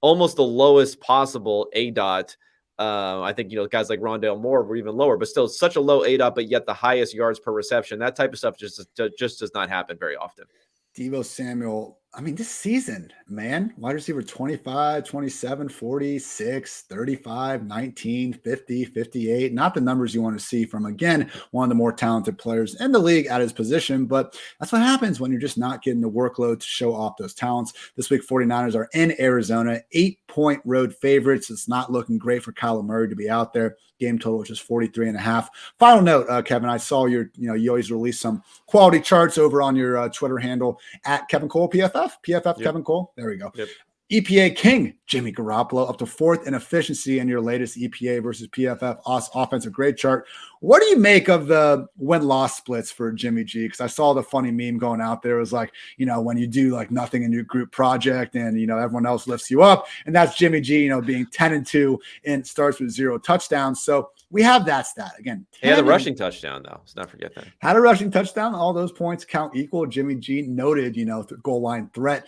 almost the lowest possible ADOT. I think, guys like Rondale Moore were even lower, but still such a low ADOT, but yet the highest yards per reception. That type of stuff just does not happen very often. Deebo Samuel, I mean, this season, man, wide receiver 25, 27, 46, 35, 19, 50, 58. Not the numbers you want to see from, again, one of the more talented players in the league at his position. But that's what happens when you're just not getting the workload to show off those talents. This week, 49ers are in Arizona, 8-point road favorites. It's not looking great for Kyler Murray to be out there. Game total, which is 43.5. Final note, Kevin, I saw you always release some quality charts over on your Twitter handle at Kevin Cole PFF. PFF yep. Kevin Cole. There we go. Yep. EPA King, Jimmy Garoppolo, up to 4th in efficiency in your latest EPA versus PFF offensive grade chart. What do you make of the win-loss splits for Jimmy G? Because I saw the funny meme going out there. It was like, when you do like nothing in your group project and, everyone else lifts you up. And that's Jimmy G, being 10-2 and starts with 0 touchdowns. So we have that stat again. He had a rushing touchdown, though. Let's not forget that. Had a rushing touchdown. All those points count equal. Jimmy G noted, goal line threat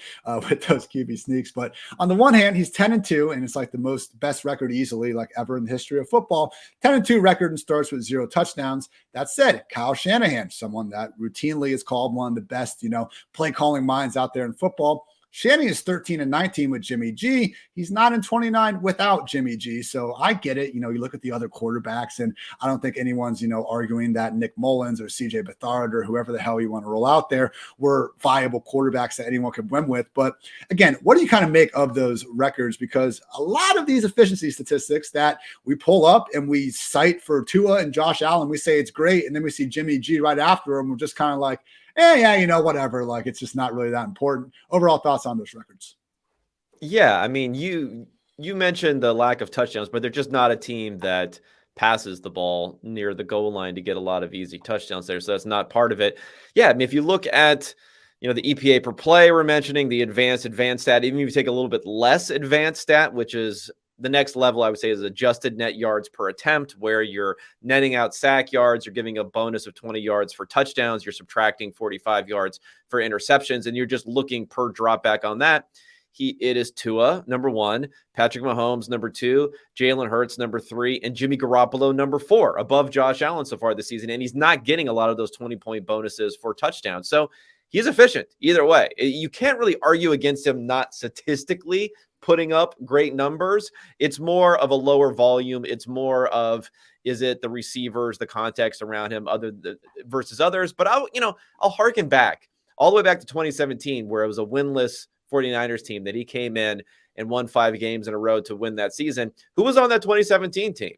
with those QB sneaks. But on the one hand, he's 10-2, and it's like the best record easily, like ever in the history of football. 10-2 record and starts with 0 touchdowns. That said, Kyle Shanahan, someone that routinely is called one of the best, play calling minds out there in football. Shanahan is 13-19 with Jimmy G. He's 9-29 without Jimmy G. So I get it. You look at the other quarterbacks, and I don't think anyone's, arguing that Nick Mullins or CJ Beathard or whoever the hell you want to roll out there were viable quarterbacks that anyone could win with. But again, what do you kind of make of those records? Because a lot of these efficiency statistics that we pull up and we cite for Tua and Josh Allen, we say it's great. And then we see Jimmy G right after him. We're just kind of like, whatever. Like, it's just not really that important. Overall thoughts on those records? Yeah, I mean, you mentioned the lack of touchdowns, but they're just not a team that passes the ball near the goal line to get a lot of easy touchdowns there. So that's not part of it. Yeah, I mean, if you look at, the EPA per play we're mentioning, the advanced stat, even if you take a little bit less advanced stat, which is the next level, I would say, is adjusted net yards per attempt, where you're netting out sack yards, you're giving a bonus of 20 yards for touchdowns, you're subtracting 45 yards for interceptions, and you're just looking per drop back on that. It is Tua, number 1, Patrick Mahomes, number 2, Jalen Hurts, number 3, and Jimmy Garoppolo, number 4, above Josh Allen so far this season, and he's not getting a lot of those 20-point bonuses for touchdowns. So he's efficient either way. You can't really argue against him not statistically putting up great numbers. It's more of a lower volume. It's more of, is it the receivers, the context around him versus others? But I'll harken back all the way back to 2017, where it was a winless 49ers team that he came in and won 5 games in a row to win that season. Who was on that 2017 team?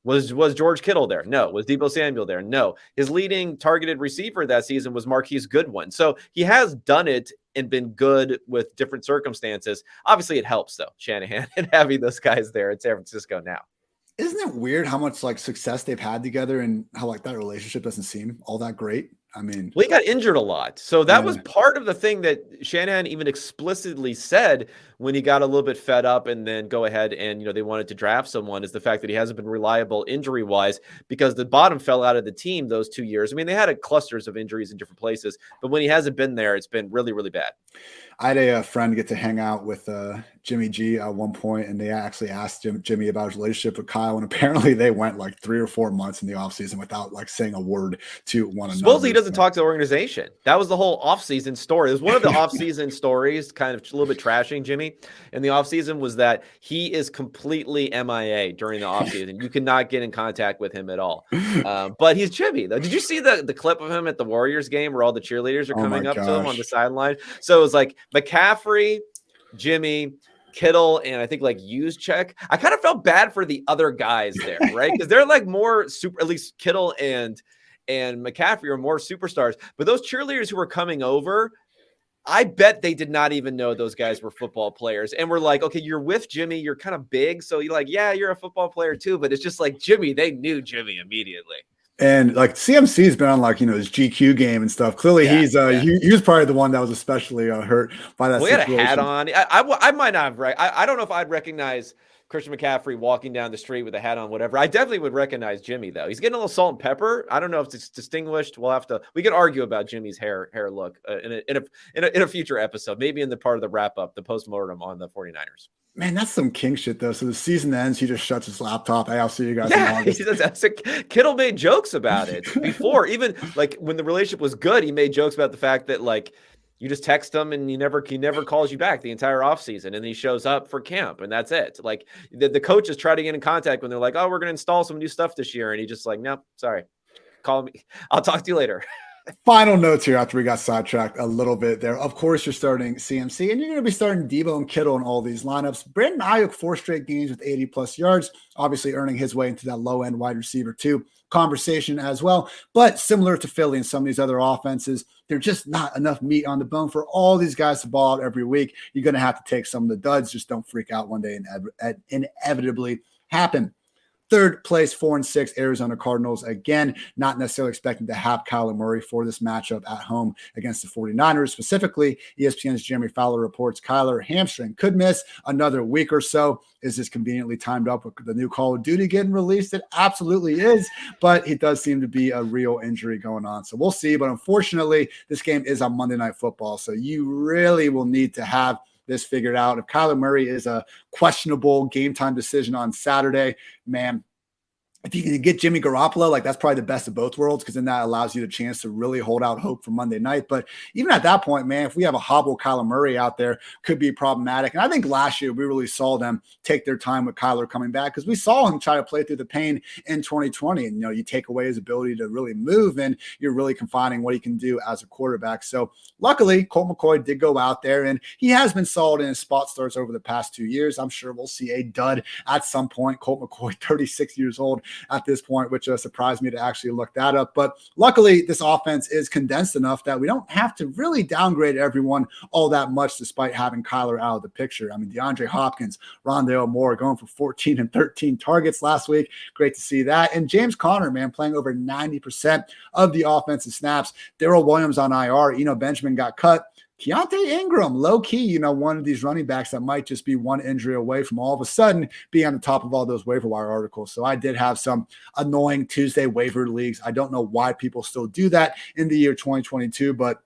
Was George Kittle there? No. Was Deebo Samuel there? No. His leading targeted receiver that season was Marquise Goodwin. So he has done it and been good with different circumstances. Obviously, it helps, though, Shanahan, and having those guys there in San Francisco now. Isn't it weird how much success they've had together and how that relationship doesn't seem all that great? I mean, he got injured a lot. So that was part of the thing that Shanahan even explicitly said when he got a little bit fed up and then go ahead and, they wanted to draft someone, is the fact that he hasn't been reliable injury wise, because the bottom fell out of the team those 2 years. I mean, they had clusters of injuries in different places, but when he hasn't been there, it's been really, really bad. I had a friend get to hang out with Jimmy G at one point, and they actually asked Jimmy about his relationship with Kyle, and apparently they went 3 or 4 months in the offseason without saying a word to one another. Supposedly he doesn't talk to the organization. That was the whole offseason story. It was one of the offseason stories, kind of a little bit trashing Jimmy in the offseason, was that he is completely MIA during the offseason. You cannot get in contact with him at all. But he's Jimmy, though. Did you see the clip of him at the Warriors game where all the cheerleaders are coming up to him on the sideline? So it was McCaffrey, Jimmy, Kittle, and I think Juszczyk. I kind of felt bad for the other guys there, right? Because they're more super, at least Kittle and McCaffrey are more superstars. But those cheerleaders who were coming over, I bet they did not even know those guys were football players. And we're like, okay, you're with Jimmy. You're kind of big. So you're yeah, you're a football player too. But it's just Jimmy, they knew Jimmy immediately. And CMC's been on his GQ game and stuff. Clearly, he was probably the one that was especially hurt by that. He had a hat on. I might not have. I don't know if I'd recognize Christian McCaffrey walking down the street with a hat on, whatever. I definitely would recognize Jimmy, though. He's getting a little salt and pepper. I don't know if it's distinguished. We can argue about Jimmy's hair look in a future episode, maybe in the part of the wrap up, the postmortem on the 49ers. Man, that's some king shit, though. So the season ends, he just shuts his laptop. Hey, I'll see you guys in August. Kittle made jokes about it before, even like when the relationship was good. He made jokes about the fact that like you just text him and he never calls you back the entire offseason, and he shows up for camp and that's it. Like the coaches try to get in contact when they're like, "Oh, we're going to install some new stuff this year," and he just like, "Nope, sorry, call me. I'll talk to you later." Final notes here after we got sidetracked a little bit there. Of course, you're starting CMC, and you're going to be starting Debo and Kittle in all these lineups. Brandon Ayuk, 4 straight games with 80-plus yards, obviously earning his way into that low-end wide receiver 2 conversation as well. But similar to Philly and some of these other offenses, there's just not enough meat on the bone for all these guys to ball out every week. You're going to have to take some of the duds. Just don't freak out one day and inevitably happen. Third place, 4-6, Arizona Cardinals. Again, not necessarily expecting to have Kyler Murray for this matchup at home against the 49ers. Specifically, ESPN's Jeremy Fowler reports Kyler hamstring could miss another week or so. Is this conveniently timed up with the new Call of Duty getting released? It absolutely is, but it does seem to be a real injury going on. So we'll see. But unfortunately, this game is on Monday Night Football. So you really will need to have this figured out. If Kyler Murray is a questionable game time decision on Saturday, man, if you can get Jimmy Garoppolo, like that's probably the best of both worlds, because then that allows you the chance to really hold out hope for Monday night. But even at that point, man, if we have a hobble Kyler Murray out there, could be problematic. And I think last year we really saw them take their time with Kyler coming back, because we saw him try to play through the pain in 2020. And, you take away his ability to really move, and you're really confining what he can do as a quarterback. So luckily, Colt McCoy did go out there, and he has been solid in his spot starts over the past 2 years. I'm sure we'll see a dud at some point. Colt McCoy, 36 years old at this point, which surprised me to actually look that up. But luckily, this offense is condensed enough that we don't have to really downgrade everyone all that much, despite having Kyler out of the picture. I mean, DeAndre Hopkins, Rondale Moore going for 14 and 13 targets last week. Great to see that. And James Conner, man, playing over 90% of the offensive snaps. Darrell Williams on IR. Benjamin got cut. Keontae Ingram, low-key, one of these running backs that might just be one injury away from all of a sudden being on the top of all those waiver wire articles. So I did have some annoying Tuesday waiver leagues. I don't know why people still do that in the year 2022, but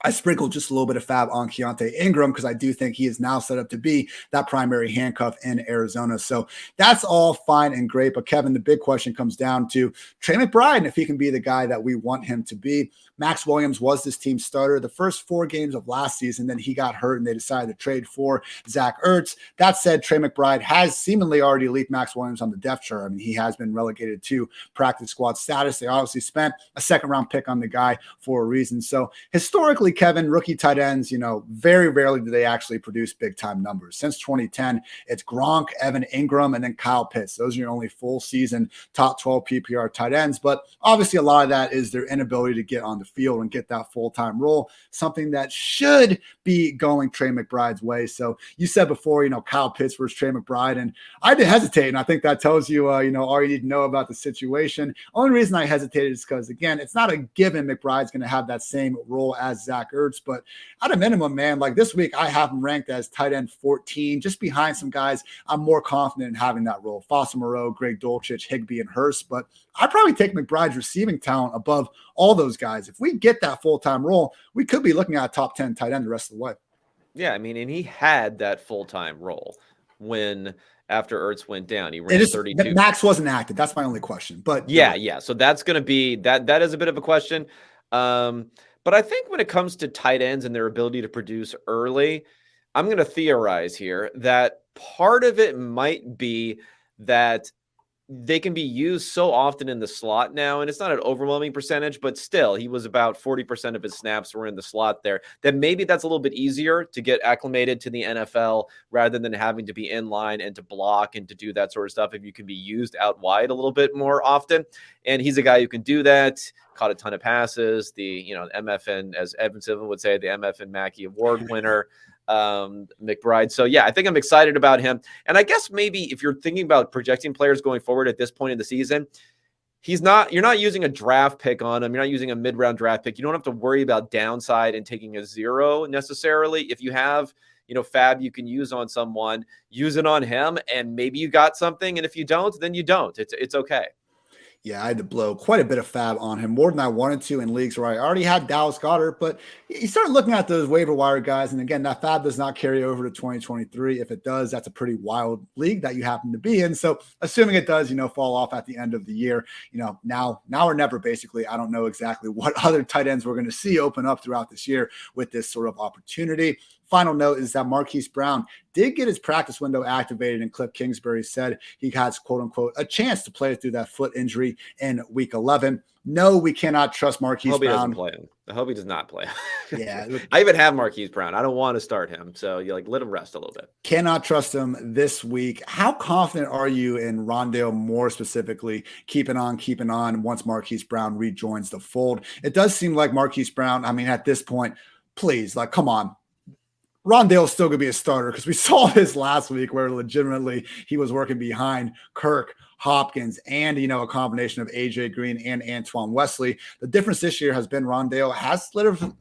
I sprinkled just a little bit of fab on Keontae Ingram because I do think he is now set up to be that primary handcuff in Arizona. So that's all fine and great. But Kevin, the big question comes down to Trey McBride and if he can be the guy that we want him to be. Max Williams was this team's starter the first 4 games of last season. Then he got hurt and they decided to trade for Zach Ertz. That said, Trey McBride has seemingly already leaked Max Williams on the depth chart. I mean, he has been relegated to practice squad status. They obviously spent a 2nd-round pick on the guy for a reason. So historically, Kevin, rookie tight ends, very rarely do they actually produce big-time numbers. Since 2010, it's Gronk, Evan Ingram, and then Kyle Pitts. Those are your only full-season top 12 PPR tight ends. But obviously, a lot of that is their inability to get on the field and get that full-time role, something that should be going Trey McBride's way. So you said before, Kyle Pitts versus Trey McBride, and I did hesitate, and I think that tells you, all you need to know about the situation. Only reason I hesitated is because, again, it's not a given McBride's going to have that same role as Zach Ertz, but at a minimum, man, like this week, I have him ranked as tight end 14, just behind some guys I'm more confident in having that role. Foster Moreau, Greg Dulcich, Higbee, and Hurst, but I'd probably take McBride's receiving talent above all those guys. If we get that full-time role, we could be looking at a top 10 tight end the rest of the way. Yeah, I mean, and he had that full-time role when after Ertz went down. He ran 32. Max wasn't active. That's my only question. But yeah. So that's going to be that is a bit of a question. But I think when it comes to tight ends and their ability to produce early, I'm going to theorize here that part of it might be that they can be used so often in the slot now, and it's not an overwhelming percentage, but still, he was about 40% of his snaps were in the slot there, that maybe that's a little bit easier to get acclimated to the NFL rather than having to be in line and to block and to do that sort of stuff if you can be used out wide a little bit more often. And he's a guy who can do that, caught a ton of passes, the MFN, as Evan Silva would say, the MFN Mackey Award winner. McBride. So yeah, I think I'm excited about him. And I guess maybe if you're thinking about projecting players going forward at this point in the season, you're not using a draft pick on him. You're not using a mid-round draft pick. You don't have to worry about downside and taking a 0 necessarily. If you have, fab you can use on someone, use it on him, and maybe you got something. And if you don't, then you don't. It's okay. Yeah, I had to blow quite a bit of fab on him, more than I wanted to in leagues where I already had Dallas Goedert. But you start looking at those waiver wire guys, and again, that fab does not carry over to 2023. If it does, that's a pretty wild league that you happen to be in. So assuming it does, fall off at the end of the year, now or never, basically. I don't know exactly what other tight ends we're going to see open up throughout this year with this sort of opportunity. Final note is that Marquise Brown did get his practice window activated, and Cliff Kingsbury said he has, quote unquote, a chance to play through that foot injury in week 11. No, we cannot trust Marquise Brown. Doesn't play him. I hope he does not play. Yeah. I even have Marquise Brown. I don't want to start him. So you let him rest a little bit. Cannot trust him this week. How confident are you in Rondale Moore specifically keeping on once Marquise Brown rejoins the fold? It does seem like Marquise Brown, at this point, please, come on. Rondale's still going to be a starter because we saw this last week where legitimately he was working behind Kirk, Hopkins, and, a combination of AJ Green and Antoine Wesley. The difference this year has been Rondale has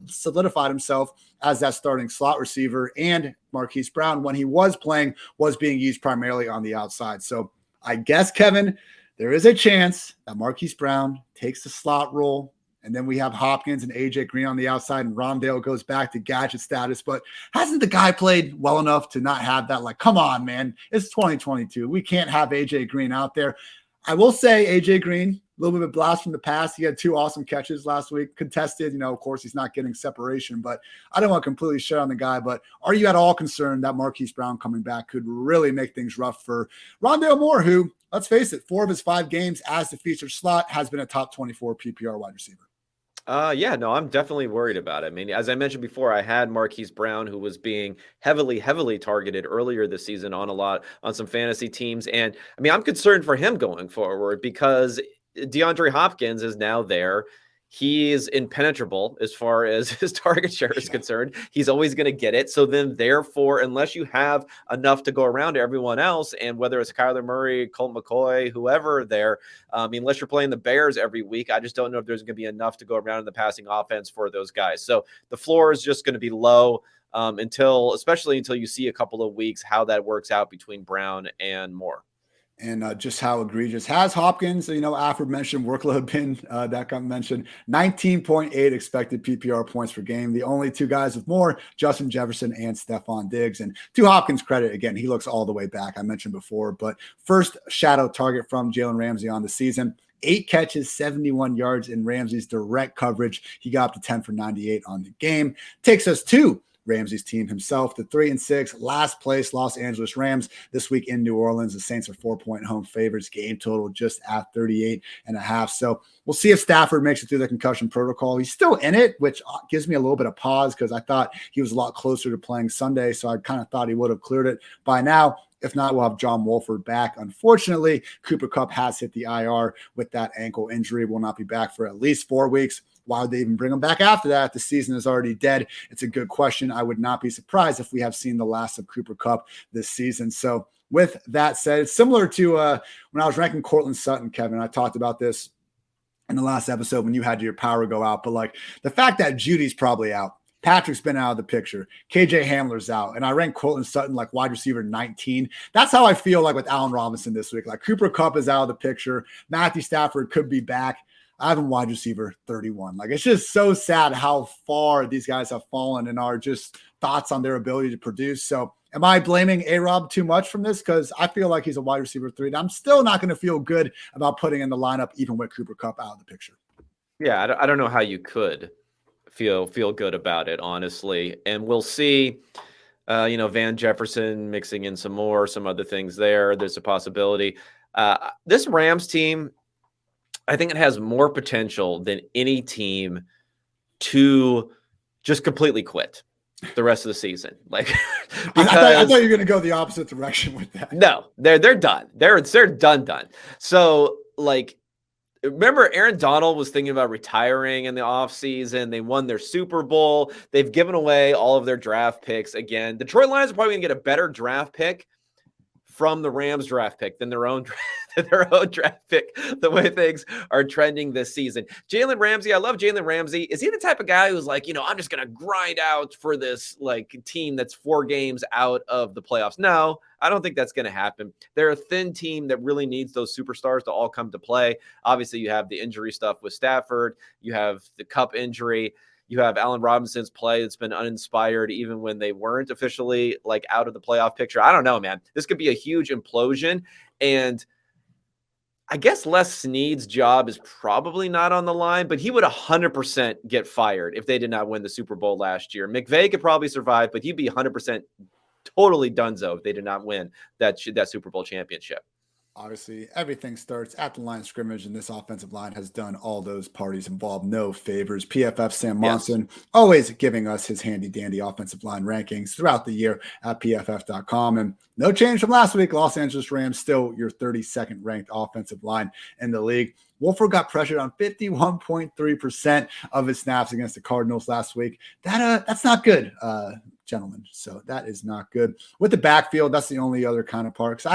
solidified himself as that starting slot receiver, and Marquise Brown, when he was playing, was being used primarily on the outside. So I guess, Kevin, there is a chance that Marquise Brown takes the slot role, and then we have Hopkins and AJ Green on the outside, and Rondale goes back to gadget status. But hasn't the guy played well enough to not have that? Come on, man. It's 2022. We can't have AJ Green out there. I will say AJ Green, a little bit of blast from the past. He had 2 awesome catches last week. Contested, of course, he's not getting separation. But I don't want to completely shit on the guy. But are you at all concerned that Marquise Brown coming back could really make things rough for Rondale Moore, who, let's face it, 4 of his 5 games as the featured slot has been a top 24 PPR wide receiver? I'm definitely worried about it. As I mentioned before, I had Marquise Brown, who was being heavily targeted earlier this season on some fantasy teams. And I'm concerned for him going forward because DeAndre Hopkins is now there. He is impenetrable as far as his target share is concerned. He's always going to get it. So then, therefore, unless you have enough to go around to everyone else, and whether it's Kyler Murray, Colt McCoy, whoever there, unless you're playing the Bears every week, I just don't know if there's going to be enough to go around in the passing offense for those guys. So the floor is just going to be low especially until you see a couple of weeks how that works out between Brown and Moore. And just how egregious has Hopkins, aforementioned workload been that got mentioned, 19.8 expected PPR points per game. The only 2 guys with more, Justin Jefferson and Stephon Diggs. And to Hopkins' credit, again, he looks all the way back. I mentioned before, but first shadow target from Jalen Ramsey on the season. 8 catches, 71 yards in Ramsey's direct coverage. He got up to 10 for 98 on the game. Takes us to Ramsey's team himself, the 3-6 last place Los Angeles Rams this week in New Orleans. The Saints are 4-point home favorites, game total just at 38.5. So we'll see if Stafford makes it through the concussion protocol. He's still in it, which gives me a little bit of pause because I thought he was a lot closer to playing Sunday. So I kind of thought he would have cleared it by now. If not, we'll have John Wolford back. Unfortunately, Cooper Kupp has hit the IR with that ankle injury. Will not be back for at least 4 weeks. Why would they even bring him back after that? The season is already dead. It's a good question. I would not be surprised if we have seen the last of Cooper Kupp this season. So with that said, it's similar to when I was ranking Cortland Sutton, Kevin. I talked about this in the last episode when you had your power go out. But the fact that Judy's probably out, Patrick's been out of the picture, KJ Hamler's out, and I ranked Cortland Sutton wide receiver 19. That's how I feel with Allen Robinson this week. Cooper Kupp is out of the picture. Matthew Stafford could be back. I have him wide receiver 31. It's just so sad how far these guys have fallen and our just thoughts on their ability to produce. So am I blaming A-Rob too much from this? Because I feel like he's a wide receiver 3. And I'm still not going to feel good about putting in the lineup, even with Cooper Kupp out of the picture. Yeah, I don't know how you could feel good about it, honestly. And we'll see, Van Jefferson mixing in some other things there. There's a possibility. This Rams team, I think it has more potential than any team to just completely quit the rest of the season. Because I thought you were going to go the opposite direction with that. No, they're done. They're done. So remember Aaron Donald was thinking about retiring in the offseason. They won their Super Bowl. They've given away all of their draft picks again. Detroit Lions are probably going to get a better draft pick from the Rams draft pick than their own their own draft pick the way things are trending this season. Jalen Ramsey, I love Jalen Ramsey. Is he the type of guy who's like, I'm just going to grind out for this like team that's 4 games out of the playoffs? No, I don't think that's going to happen. They're a thin team that really needs those superstars to all come to play. Obviously, you have the injury stuff with Stafford. You have the Cup injury. You have Allen Robinson's play that's been uninspired even when they weren't officially like out of the playoff picture. I don't know, man. This could be a huge implosion. And I guess Les Snead's job is probably not on the line, but he would 100% get fired if they did not win the Super Bowl last year. McVay could probably survive, but he'd be 100% totally donezo if they did not win that Super Bowl championship. Obviously, everything starts at the line of scrimmage, and this offensive line has done all those parties involved no favors. PFF Sam Monson always giving us his handy-dandy offensive line rankings throughout the year at PFF.com. And no change from last week. Los Angeles Rams still your 32nd ranked offensive line in the league. Wolford got pressured on 51.3% of his snaps against the Cardinals last week. That's not good, gentlemen. So that is not good. With the backfield, that's the only other kind of part.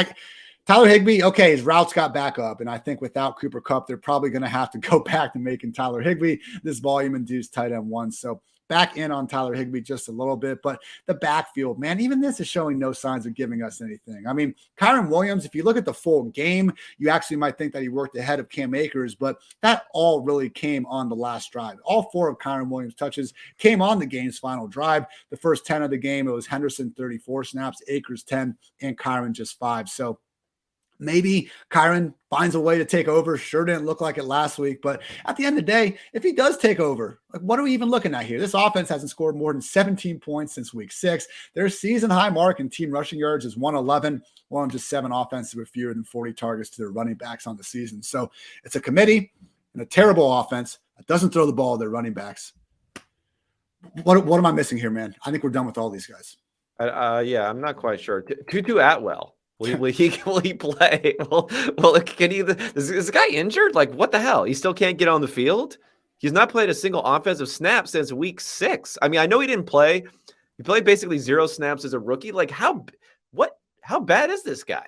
Tyler Higbee, okay, his routes got back up, and I think without Cooper Kupp, they're probably going to have to go back to making Tyler Higbee this volume-induced tight end 1. So back in on Tyler Higbee just a little bit, but the backfield, man, even this is showing no signs of giving us anything. I mean, Kyren Williams, if you look at the full game, you actually might think that he worked ahead of Cam Akers, but that all really came on the last drive. All 4 of Kyren Williams' touches came on the game's final drive. The first 10 of the game, it was Henderson 34 snaps, Akers 10, and Kyren just 5. So maybe Kyren finds a way to take over. Sure didn't look like it last week, but at the end of the day, if he does take over, like what are we even looking at here? This offense hasn't scored more than 17 points since week 6. Their season high mark in team rushing yards is 111. Well, just 7 offenses with fewer than 40 targets to their running backs on the season. So it's a committee and a terrible offense that doesn't throw the ball to their running backs. What am I missing here, man? I think we're done with all these guys. Yeah, I'm not quite sure. Tutu Atwell. Will he play? Well, can he? Is this guy injured? Like, what the hell? He still can't get on the field? He's not played a single offensive snap since week 6. I mean, I know he didn't play. He played basically 0 snaps as a rookie. Like, how bad is this guy?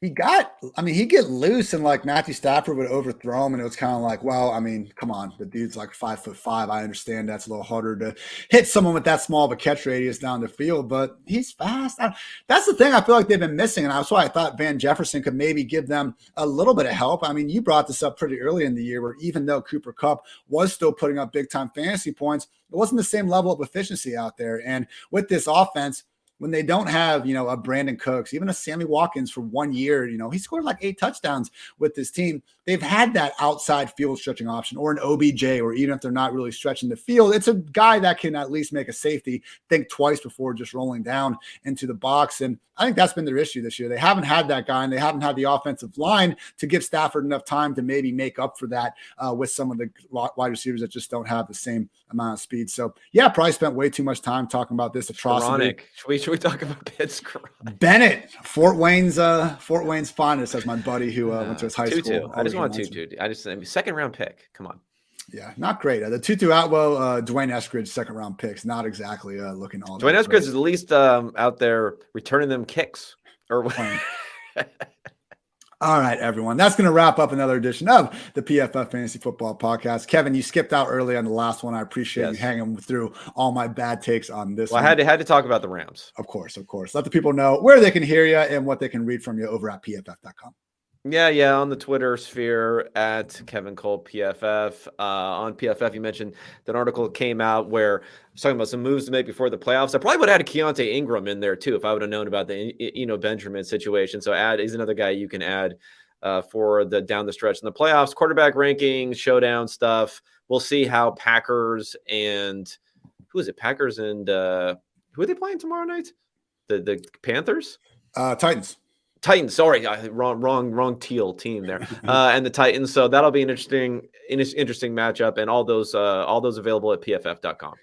He'd get loose and like Matthew Stafford would overthrow him. And it was kind of like, well, I mean, come on. The dude's like 5'5". I understand that's a little harder to hit someone with that small of a catch radius down the field, but he's fast. That's the thing I feel like they've been missing. And that's why I thought Van Jefferson could maybe give them a little bit of help. I mean, you brought this up pretty early in the year where even though Cooper Kupp was still putting up big time fantasy points, it wasn't the same level of efficiency out there. And with this offense, when they don't have, a Brandon Cooks, even a Sammy Watkins for 1 year, he scored like 8 touchdowns with this team. They've had that outside field stretching option or an OBJ, or even if they're not really stretching the field, it's a guy that can at least make a safety think twice before just rolling down into the box. And I think that's been their issue this year. They haven't had that guy, and they haven't had the offensive line to give Stafford enough time to maybe make up for that with some of the wide receivers that just don't have the same amount of speed. So, yeah, probably spent way too much time talking about this atrocity. Should we talk about Pittsburgh? Bennett, Fort Wayne's finest, as my buddy who went to his high school. I just want Tutu. Second round pick. Come on. Yeah, not great. The Tutu Atwell, Dwayne Eskridge second round picks, not exactly looking all. Dwayne Eskridge is at least out there returning them kicks. All right, everyone. That's going to wrap up another edition of the PFF Fantasy Football Podcast. Kevin, you skipped out early on the last one. I appreciate you hanging through all my bad takes on this one. I had to talk about the Rams. Of course. Let the people know where they can hear you and what they can read from you over at PFF.com. Yeah, on the Twitter sphere at Kevin Cole PFF. On PFF, you mentioned that article came out where it's talking about some moves to make before the playoffs. I probably would have had a Keontae Ingram in there too if I would have known about the Benjamin situation. So he's another guy you can add for the down the stretch in the playoffs. Quarterback rankings, showdown stuff. We'll see how Packers and who is it? Packers and who are they playing tomorrow night? The Panthers? Titans, sorry, wrong teal team there, and the Titans. So that'll be an interesting matchup, and all those available at PFF.com.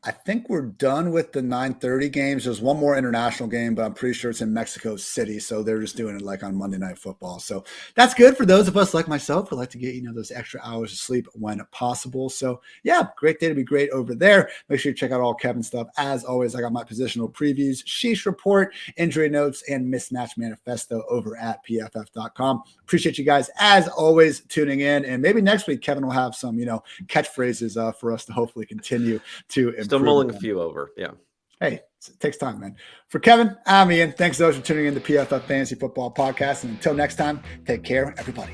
I think we're done with the 9:30 games. There's one more international game, but I'm pretty sure it's in Mexico City. So they're just doing it like on Monday Night Football. So that's good for those of us like myself who like to get, those extra hours of sleep when possible. So yeah, great day to be great over there. Make sure you check out all Kevin's stuff. As always, I got my positional previews, sheesh report, injury notes, and mismatch manifesto over at pff.com. Appreciate you guys, as always, tuning in. And maybe next week, Kevin will have some, catchphrases for us to hopefully continue to improve. Still mulling a few over. Yeah. Hey, it takes time, man. For Kevin, I'm Ian. Thanks to those for tuning in to PFF Fantasy Football Podcast. And until next time, take care, everybody.